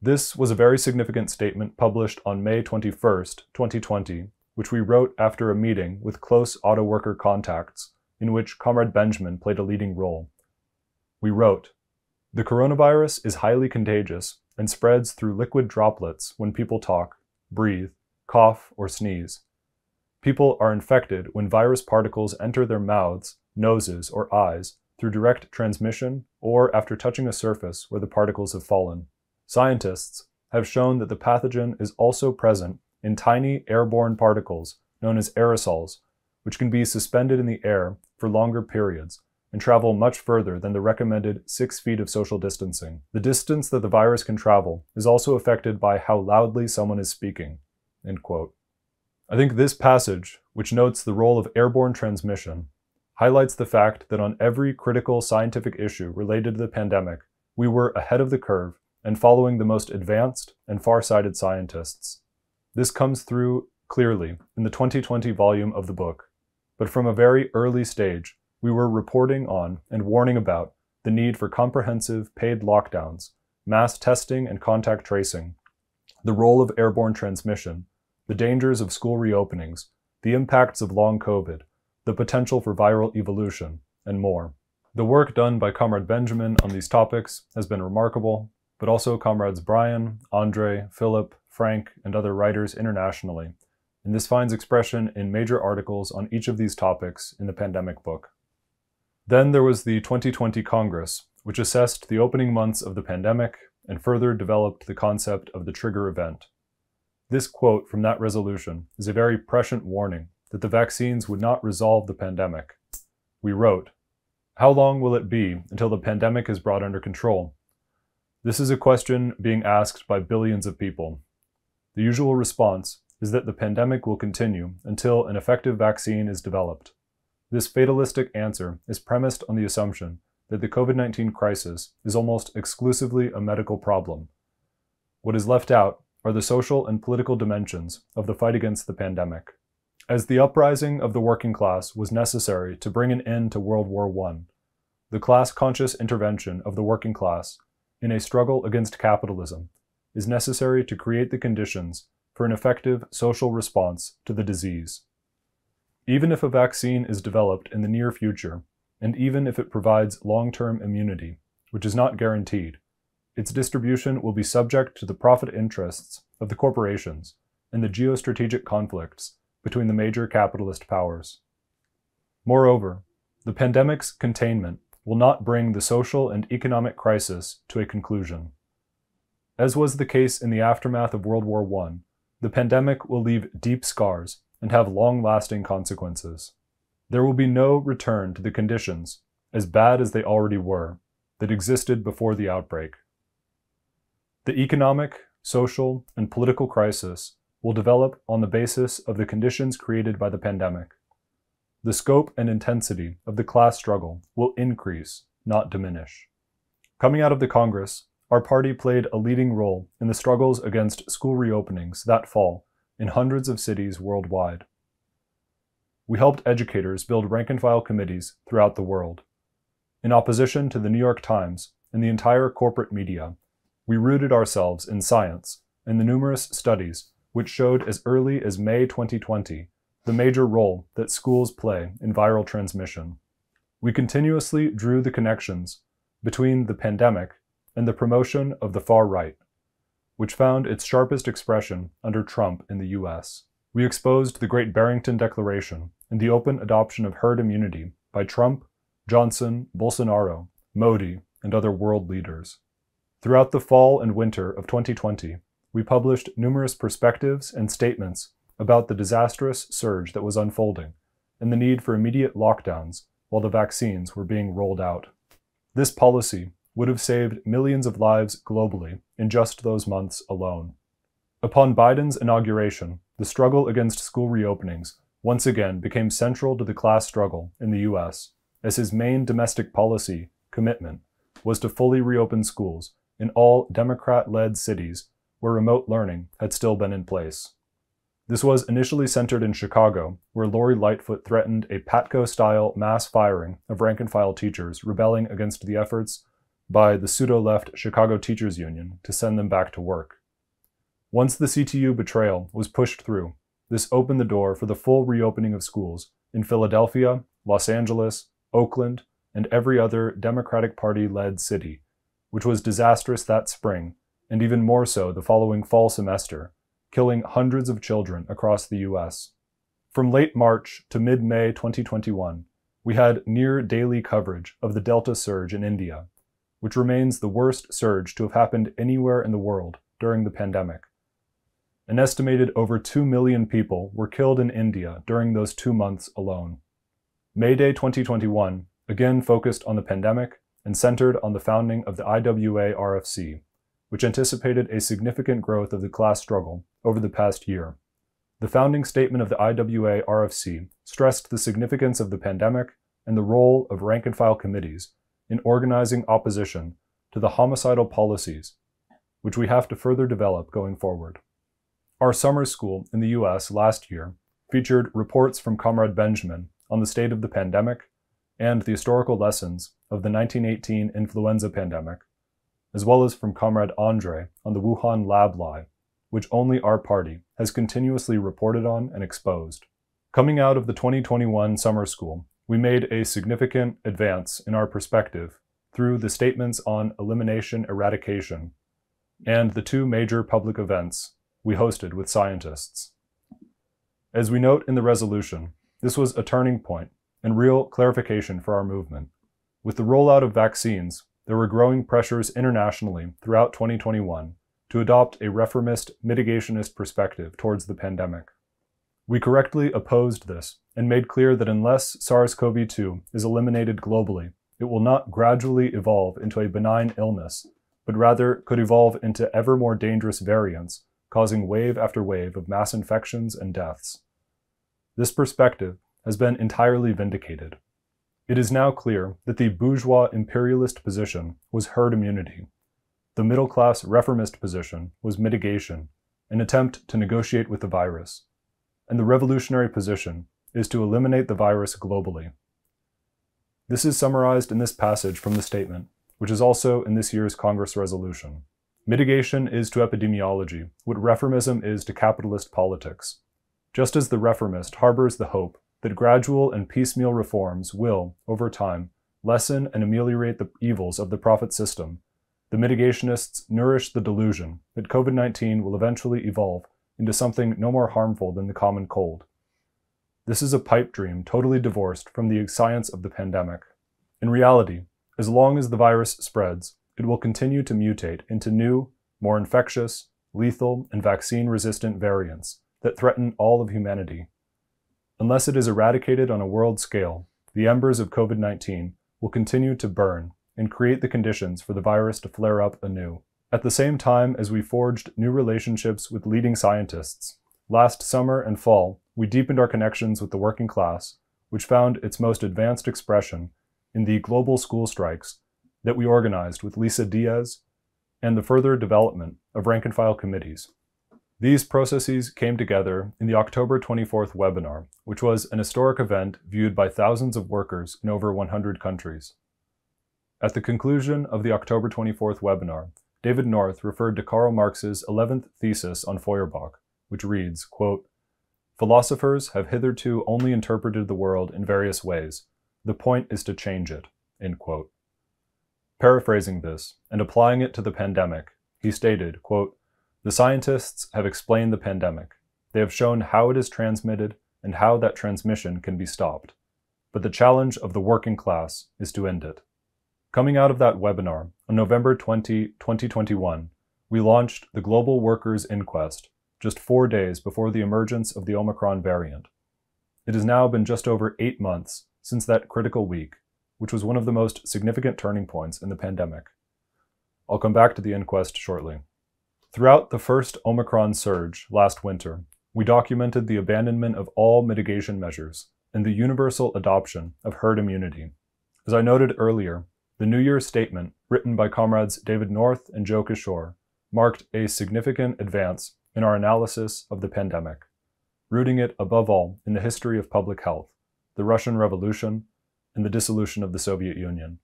This was a very significant statement published on May 21st, 2020, which we wrote after a meeting with close auto worker contacts, in which Comrade Benjamin played a leading role. We wrote, "The coronavirus is highly contagious and spreads through liquid droplets when people talk, breathe, cough, or sneeze. People are infected when virus particles enter their mouths, noses, or eyes through direct transmission or after touching a surface where the particles have fallen. Scientists have shown that the pathogen is also present in tiny airborne particles known as aerosols, which can be suspended in the air for longer periods and travel much further than the recommended 6 feet of social distancing. The distance that the virus can travel is also affected by how loudly someone is speaking." End quote. I think this passage, which notes the role of airborne transmission, highlights the fact that on every critical scientific issue related to the pandemic, we were ahead of the curve and following the most advanced and far-sighted scientists. This comes through clearly in the 2020 volume of the book, but from a very early stage, we were reporting on and warning about the need for comprehensive paid lockdowns, mass testing and contact tracing, the role of airborne transmission, the dangers of school reopenings, the impacts of long COVID, the potential for viral evolution, and more. The work done by Comrade Benjamin on these topics has been remarkable, but also comrades Brian, Andre, Philip, Frank, and other writers internationally, and this finds expression in major articles on each of these topics in the pandemic book. Then there was the 2020 Congress, which assessed the opening months of the pandemic and further developed the concept of the trigger event. This quote from that resolution is a very prescient warning that the vaccines would not resolve the pandemic. We wrote, "How long will it be until the pandemic is brought under control? This is a question being asked by billions of people. The usual response is that the pandemic will continue until an effective vaccine is developed. This fatalistic answer is premised on the assumption that the COVID-19 crisis is almost exclusively a medical problem. What is left out are the social and political dimensions of the fight against the pandemic. As the uprising of the working class was necessary to bring an end to World War I, the class-conscious intervention of the working class in a struggle against capitalism is necessary to create the conditions for an effective social response to the disease. Even if a vaccine is developed in the near future, and even if it provides long-term immunity, which is not guaranteed, its distribution will be subject to the profit interests of the corporations and the geostrategic conflicts between the major capitalist powers. Moreover, the pandemic's containment will not bring the social and economic crisis to a conclusion. As was the case in the aftermath of World War I, the pandemic will leave deep scars and have long-lasting consequences. There will be no return to the conditions, as bad as they already were, that existed before the outbreak. The economic, social, and political crisis will develop on the basis of the conditions created by the pandemic. The scope and intensity of the class struggle will increase, not diminish. Coming out of the Congress, our party played a leading role in the struggles against school reopenings that fall in hundreds of cities worldwide. We helped educators build rank-and-file committees throughout the world. In opposition to the New York Times and the entire corporate media, we rooted ourselves in science and the numerous studies which showed as early as May 2020 the major role that schools play in viral transmission. We continuously drew the connections between the pandemic and the promotion of the far right, which found its sharpest expression under Trump in the US. We exposed the Great Barrington Declaration and the open adoption of herd immunity by Trump, Johnson, Bolsonaro, Modi, and other world leaders. Throughout the fall and winter of 2020, we published numerous perspectives and statements about the disastrous surge that was unfolding and the need for immediate lockdowns while the vaccines were being rolled out. This policy would have saved millions of lives globally in just those months alone. Upon Biden's inauguration, the struggle against school reopenings once again became central to the class struggle in the US, as his main domestic policy commitment was to fully reopen schools in all Democrat-led cities where remote learning had still been in place. This was initially centered in Chicago, where Lori Lightfoot threatened a Patco-style mass firing of rank-and-file teachers rebelling against the efforts by the pseudo-left Chicago Teachers Union to send them back to work. Once the CTU betrayal was pushed through, this opened the door for the full reopening of schools in Philadelphia, Los Angeles, Oakland, and every other Democratic Party-led city, which was disastrous that spring, and even more so the following fall semester, killing hundreds of children across the US. From late March to mid-May 2021, we had near daily coverage of the Delta surge in India, which remains the worst surge to have happened anywhere in the world during the pandemic. An estimated over 2 million people were killed in India during those 2 months alone. May Day 2021 again focused on the pandemic and centered on the founding of the IWA-RFC, which anticipated a significant growth of the class struggle over the past year. The founding statement of the IWA-RFC stressed the significance of the pandemic and the role of rank-and-file committees in organizing opposition to the homicidal policies, which we have to further develop going forward. Our summer school in the US last year featured reports from Comrade Benjamin on the state of the pandemic and the historical lessons of the 1918 influenza pandemic, as well as from Comrade Andre on the Wuhan lab lie, which only our party has continuously reported on and exposed. Coming out of the 2021 summer school, we made a significant advance in our perspective through the statements on elimination eradication and the 2 major public events we hosted with scientists. As we note in the resolution, this was a turning point and real clarification for our movement. With the rollout of vaccines, there were growing pressures internationally throughout 2021 to adopt a reformist, mitigationist perspective towards the pandemic. We correctly opposed this and made clear that unless SARS-CoV-2 is eliminated globally, it will not gradually evolve into a benign illness, but rather could evolve into ever more dangerous variants, causing wave after wave of mass infections and deaths. This perspective has been entirely vindicated. It is now clear that the bourgeois imperialist position was herd immunity. The middle-class reformist position was mitigation, an attempt to negotiate with the virus. And the revolutionary position is to eliminate the virus globally. This is summarized in this passage from the statement, which is also in this year's Congress resolution. Mitigation is to epidemiology what reformism is to capitalist politics. Just as the reformist harbors the hope that gradual and piecemeal reforms will, over time, lessen and ameliorate the evils of the profit system, the mitigationists nourish the delusion that COVID-19 will eventually evolve into something no more harmful than the common cold. This is a pipe dream totally divorced from the science of the pandemic. In reality, as long as the virus spreads, it will continue to mutate into new, more infectious, lethal, and vaccine-resistant variants that threaten all of humanity. Unless it is eradicated on a world scale, the embers of COVID-19 will continue to burn and create the conditions for the virus to flare up anew. At the same time as we forged new relationships with leading scientists, last summer and fall, we deepened our connections with the working class, which found its most advanced expression in the global school strikes that we organized with Lisa Diaz and the further development of rank-and-file committees. These processes came together in the October 24th webinar, which was an historic event viewed by thousands of workers in over 100 countries. At the conclusion of the October 24th webinar, David North referred to Karl Marx's 11th thesis on Feuerbach, which reads, quote, "Philosophers have hitherto only interpreted the world in various ways. The point is to change it," end quote. Paraphrasing this and applying it to the pandemic, he stated, quote, "The scientists have explained the pandemic. They have shown how it is transmitted and how that transmission can be stopped. But the challenge of the working class is to end it." Coming out of that webinar, on November 20, 2021, we launched the Global Workers' Inquest, just 4 days before the emergence of the Omicron variant. It has now been just over 8 months since that critical week, which was one of the most significant turning points in the pandemic. I'll come back to the inquest shortly. Throughout the first Omicron surge last winter, we documented the abandonment of all mitigation measures and the universal adoption of herd immunity. As I noted earlier, the New Year's statement, written by comrades David North and Joe Kishore, marked a significant advance in our analysis of the pandemic, rooting it above all in the history of public health, the Russian Revolution, and the dissolution of the Soviet Union.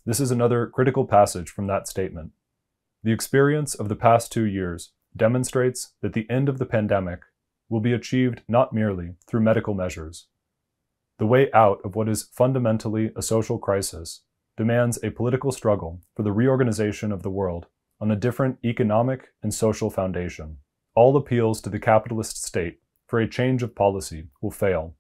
This is another critical passage from that statement. The experience of the past 2 years demonstrates that the end of the pandemic will be achieved not merely through medical measures. The way out of what is fundamentally a social crisis demands a political struggle for the reorganization of the world on a different economic and social foundation. All appeals to the capitalist state for a change of policy will fail.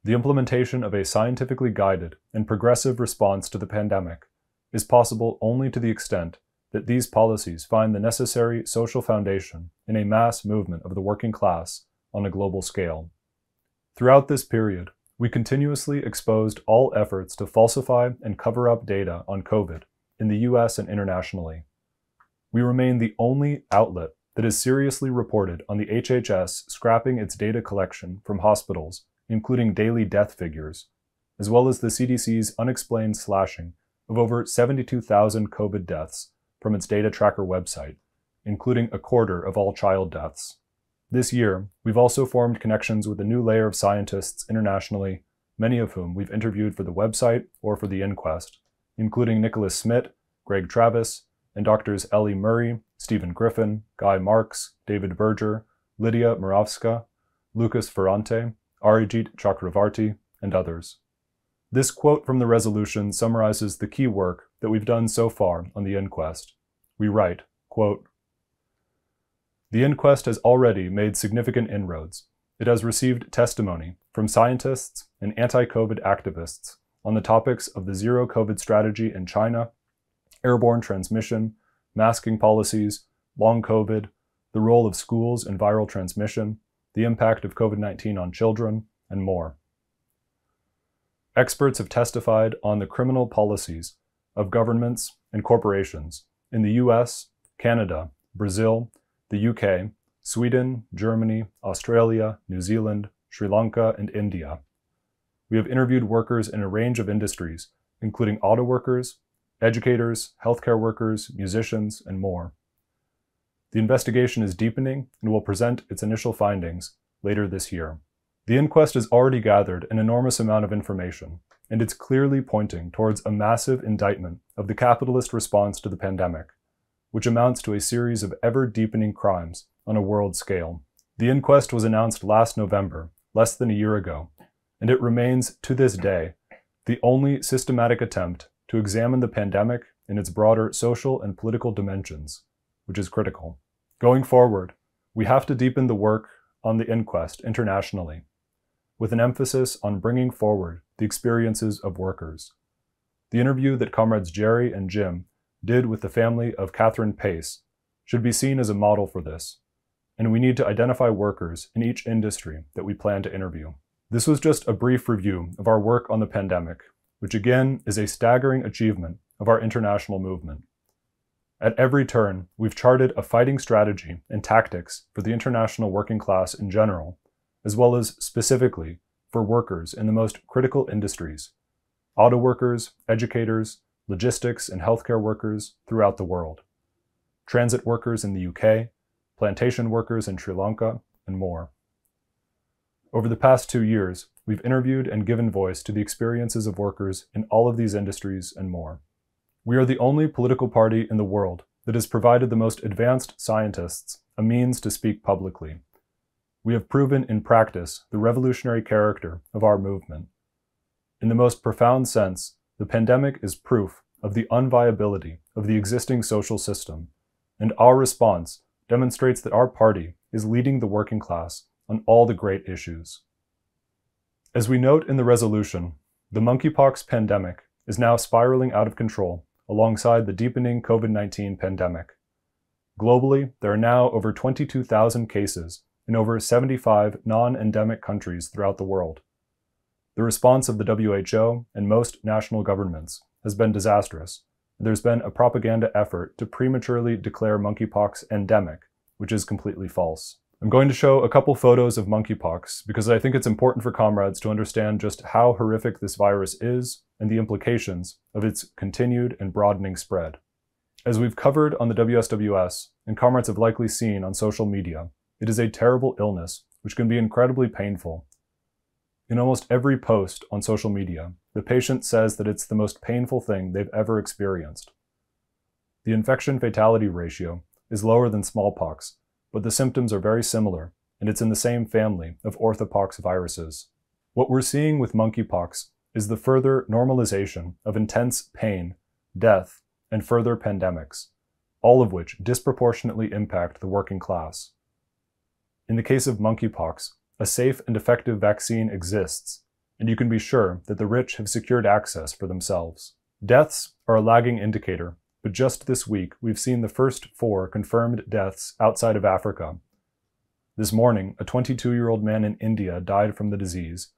The implementation of a scientifically guided and progressive response to the pandemic is possible only to the extent that these policies find the necessary social foundation in a mass movement of the working class on a global scale. Throughout this period, we continuously exposed all efforts to falsify and cover up data on COVID in the US and internationally. We remain the only outlet that has seriously reported on the HHS scrapping its data collection from hospitals, including daily death figures, as well as the CDC's unexplained slashing of over 72,000 COVID deaths from its data tracker website, including a quarter of all child deaths. This year, we've also formed connections with a new layer of scientists internationally, many of whom we've interviewed for the website or for the inquest, including Nicholas Smith, Greg Travis, and Drs. Ellie Murray, Stephen Griffin, Guy Marks, David Berger, Lydia Moravska, Lucas Ferrante, Arijit Chakravarti, and others. This quote from the resolution summarizes the key work that we've done so far on the inquest. We write, quote, "The inquest has already made significant inroads. It has received testimony from scientists and anti-COVID activists on the topics of the zero-COVID strategy in China, airborne transmission, masking policies, long COVID, the role of schools in viral transmission, the impact of COVID-19 on children, and more. Experts have testified on the criminal policies of governments and corporations in the US, Canada, Brazil, the UK, Sweden, Germany, Australia, New Zealand, Sri Lanka, and India. We have interviewed workers in a range of industries, including auto workers, educators, healthcare workers, musicians, and more. The investigation is deepening and will present its initial findings later this year. The inquest has already gathered an enormous amount of information, and it's clearly pointing towards a massive indictment of the capitalist response to the pandemic, which amounts to a series of ever-deepening crimes on a world scale. The inquest was announced last November, less than a year ago, and it remains, to this day, the only systematic attempt to examine the pandemic in its broader social and political dimensions, which is critical. Going forward, We have to deepen the work on the inquest internationally, with an emphasis on bringing forward the experiences of workers. The interview that comrades Jerry and Jim did with the family of Catherine Pace should be seen as a model for this, and we need to identify workers in each industry that we plan to interview. This was just a brief review of our work on the pandemic, which again is a staggering achievement of our international movement. At every turn, we've charted a fighting strategy and tactics for the international working class in general, as well as specifically for workers in the most critical industries: auto workers, educators, logistics and healthcare workers throughout the world, transit workers in the UK, plantation workers in Sri Lanka, and more. Over the past 2 years, we've interviewed and given voice to the experiences of workers in all of these industries and more. We are the only political party in the world that has provided the most advanced scientists a means to speak publicly. We have proven in practice the revolutionary character of our movement. In the most profound sense, the pandemic is proof of the unviability of the existing social system, and our response demonstrates that our party is leading the working class on all the great issues. As we note in the resolution, the monkeypox pandemic is now spiraling out of control alongside the deepening COVID-19 pandemic. Globally, there are now over 22,000 cases in over 75 non-endemic countries throughout the world. The response of the WHO and most national governments has been disastrous, and there's been a propaganda effort to prematurely declare monkeypox endemic, which is completely false. I'm going to show a couple photos of monkeypox because I think it's important for comrades to understand just how horrific this virus is and the implications of its continued and broadening spread. As we've covered on the WSWS, and comrades have likely seen on social media, it is a terrible illness which can be incredibly painful. In almost every post on social media, the patient says that it's the most painful thing they've ever experienced. The infection fatality ratio is lower than smallpox, but the symptoms are very similar, and it's in the same family of orthopox viruses. What we're seeing with monkeypox is the further normalization of intense pain, death, and further pandemics, all of which disproportionately impact the working class. In the case of monkeypox, a safe and effective vaccine exists, and you can be sure that the rich have secured access for themselves. Deaths are a lagging indicator, but just this week we've seen the first 4 confirmed deaths outside of Africa. This morning, a 22-year-old man in India died from the disease,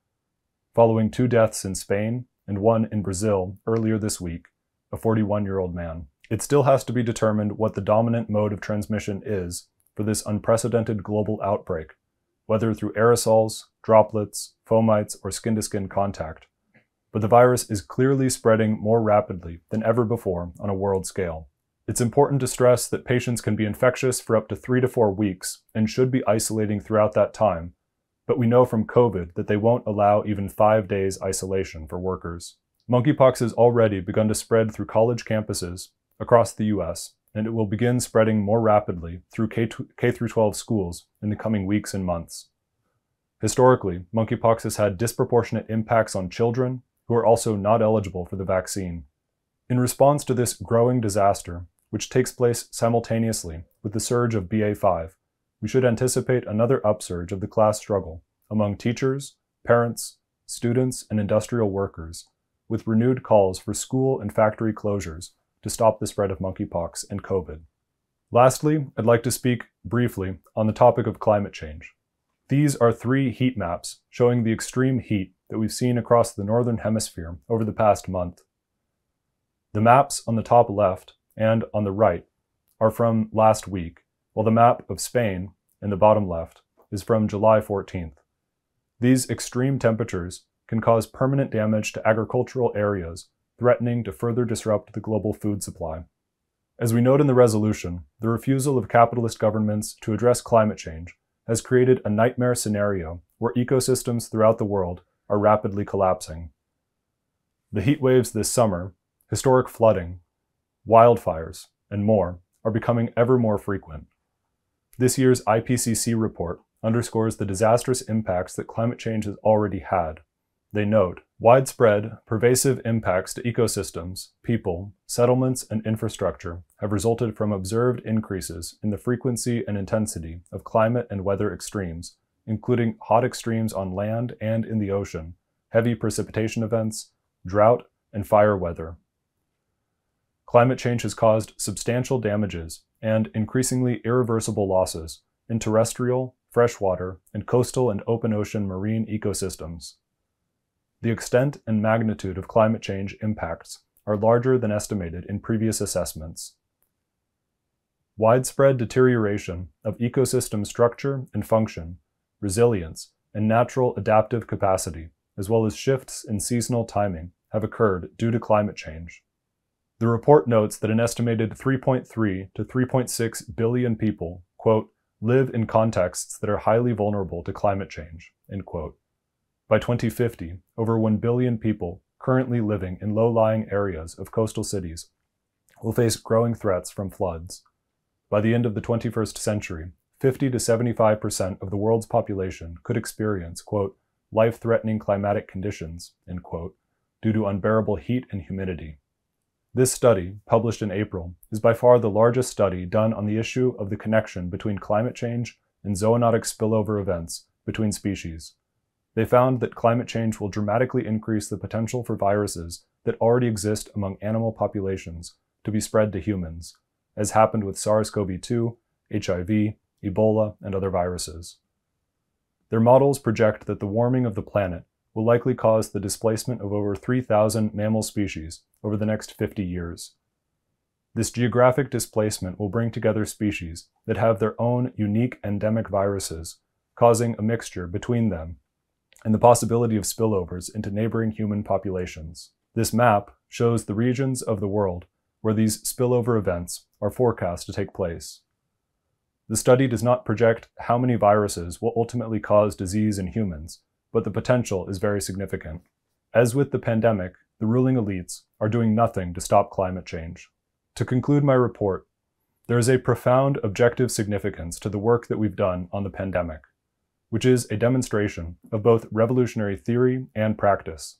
following 2 deaths in Spain and 1 in Brazil earlier this week, a 41-year-old man. It still has to be determined what the dominant mode of transmission is for this unprecedented global outbreak, whether through aerosols, droplets, fomites, or skin-to-skin contact. But the virus is clearly spreading more rapidly than ever before on a world scale. It's important to stress that patients can be infectious for up to 3 to 4 weeks and should be isolating throughout that time, but we know from COVID that they won't allow even 5 days isolation for workers. Monkeypox has already begun to spread through college campuses across the US, and it will begin spreading more rapidly through K-12 schools in the coming weeks and months. Historically, monkeypox has had disproportionate impacts on children who are also not eligible for the vaccine. In response to this growing disaster, which takes place simultaneously with the surge of BA.5, we should anticipate another upsurge of the class struggle among teachers, parents, students, and industrial workers, with renewed calls for school and factory closures to stop the spread of monkeypox and COVID. Lastly, I'd like to speak briefly on the topic of climate change. These are 3 heat maps showing the extreme heat that we've seen across the Northern Hemisphere over the past month. The maps on the top left and on the right are from last week, while the map of Spain in the bottom left is from July 14th. These extreme temperatures can cause permanent damage to agricultural areas, threatening to further disrupt the global food supply. As we note in the resolution, the refusal of capitalist governments to address climate change has created a nightmare scenario where ecosystems throughout the world are rapidly collapsing. The heat waves this summer, historic flooding, wildfires, and more are becoming ever more frequent. This year's IPCC report underscores the disastrous impacts that climate change has already had, They note, widespread, pervasive impacts to ecosystems, people, settlements, and infrastructure have resulted from observed increases in the frequency and intensity of climate and weather extremes, including hot extremes on land and in the ocean, heavy precipitation events, drought, and fire weather. Climate change has caused substantial damages and increasingly irreversible losses in terrestrial, freshwater, and coastal and open ocean marine ecosystems. The extent and magnitude of climate change impacts are larger than estimated in previous assessments. Widespread deterioration of ecosystem structure and function, resilience, and natural adaptive capacity, as well as shifts in seasonal timing, have occurred due to climate change. The report notes that an estimated 3.3 to 3.6 billion people, quote, live in contexts that are highly vulnerable to climate change, end quote. By 2050, over 1 billion people currently living in low-lying areas of coastal cities will face growing threats from floods. By the end of the 21st century, 50 to 75% of the world's population could experience, quote, life-threatening climatic conditions, end quote, due to unbearable heat and humidity. This study, published in April, is by far the largest study done on the issue of the connection between climate change and zoonotic spillover events between species. They found that climate change will dramatically increase the potential for viruses that already exist among animal populations to be spread to humans, as happened with SARS-CoV-2, HIV, Ebola, and other viruses. Their models project that the warming of the planet will likely cause the displacement of over 3,000 mammal species over the next 50 years. This geographic displacement will bring together species that have their own unique endemic viruses, causing a mixture between them and the possibility of spillovers into neighboring human populations. This map shows the regions of the world where these spillover events are forecast to take place. The study does not project how many viruses will ultimately cause disease in humans, but the potential is very significant. As with the pandemic, the ruling elites are doing nothing to stop climate change. To conclude my report, there is a profound objective significance to the work that we've done on the pandemic, which is a demonstration of both revolutionary theory and practice.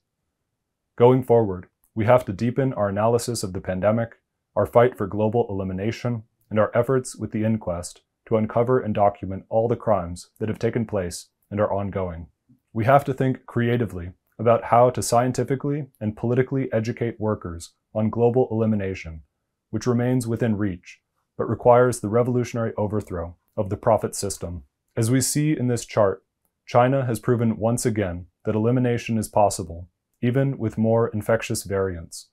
Going forward, we have to deepen our analysis of the pandemic, our fight for global elimination, and our efforts with the inquest to uncover and document all the crimes that have taken place and are ongoing. We have to think creatively about how to scientifically and politically educate workers on global elimination, which remains within reach, but requires the revolutionary overthrow of the profit system. As we see in this chart, China has proven once again that elimination is possible, even with more infectious variants.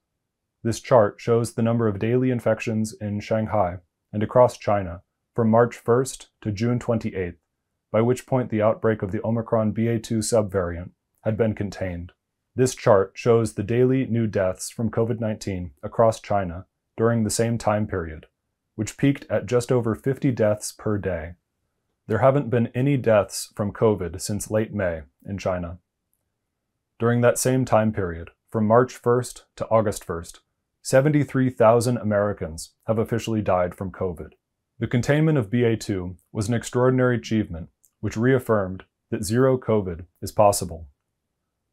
This chart shows the number of daily infections in Shanghai and across China from March 1st to June 28th, by which point the outbreak of the Omicron BA.2 subvariant had been contained. This chart shows the daily new deaths from COVID-19 across China during the same time period, which peaked at just over 50 deaths per day. There haven't been any deaths from COVID since late May in China. During that same time period, from March 1st to August 1st, 73,000 Americans have officially died from COVID. The containment of BA.2 was an extraordinary achievement, which reaffirmed that zero COVID is possible.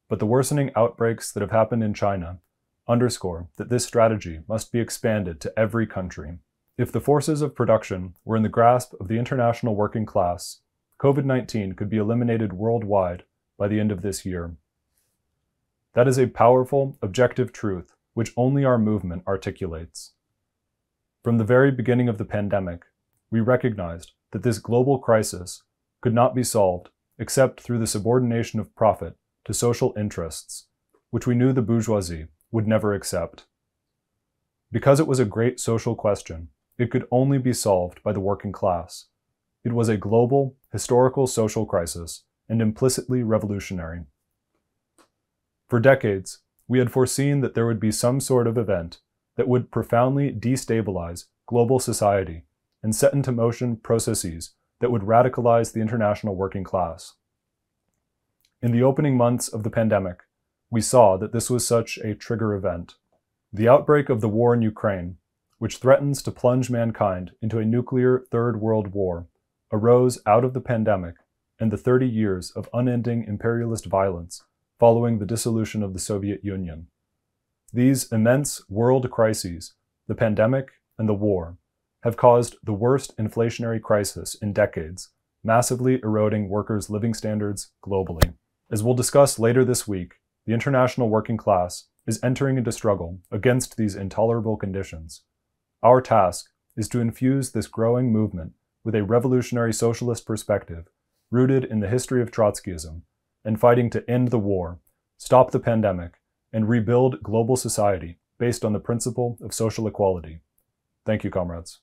But the worsening outbreaks that have happened in China underscore that this strategy must be expanded to every country. If the forces of production were in the grasp of the international working class, COVID-19 could be eliminated worldwide by the end of this year. That is a powerful, objective truth which only our movement articulates. From the very beginning of the pandemic, we recognized that this global crisis could not be solved except through the subordination of profit to social interests, which we knew the bourgeoisie would never accept. Because it was a great social question, it could only be solved by the working class. It was a global, historical social crisis and implicitly revolutionary. For decades, we had foreseen that there would be some sort of event that would profoundly destabilize global society and set into motion processes that would radicalize the international working class. In the opening months of the pandemic, we saw that this was such a trigger event. The outbreak of the war in Ukraine, which threatens to plunge mankind into a nuclear Third World War, arose out of the pandemic and the 30 years of unending imperialist violence following the dissolution of the Soviet Union. These immense world crises, the pandemic and the war, have caused the worst inflationary crisis in decades, massively eroding workers' living standards globally. As we'll discuss later this week, the international working class is entering into struggle against these intolerable conditions. Our task is to infuse this growing movement with a revolutionary socialist perspective rooted in the history of Trotskyism and fighting to end the war, stop the pandemic, and rebuild global society based on the principle of social equality. Thank you, comrades.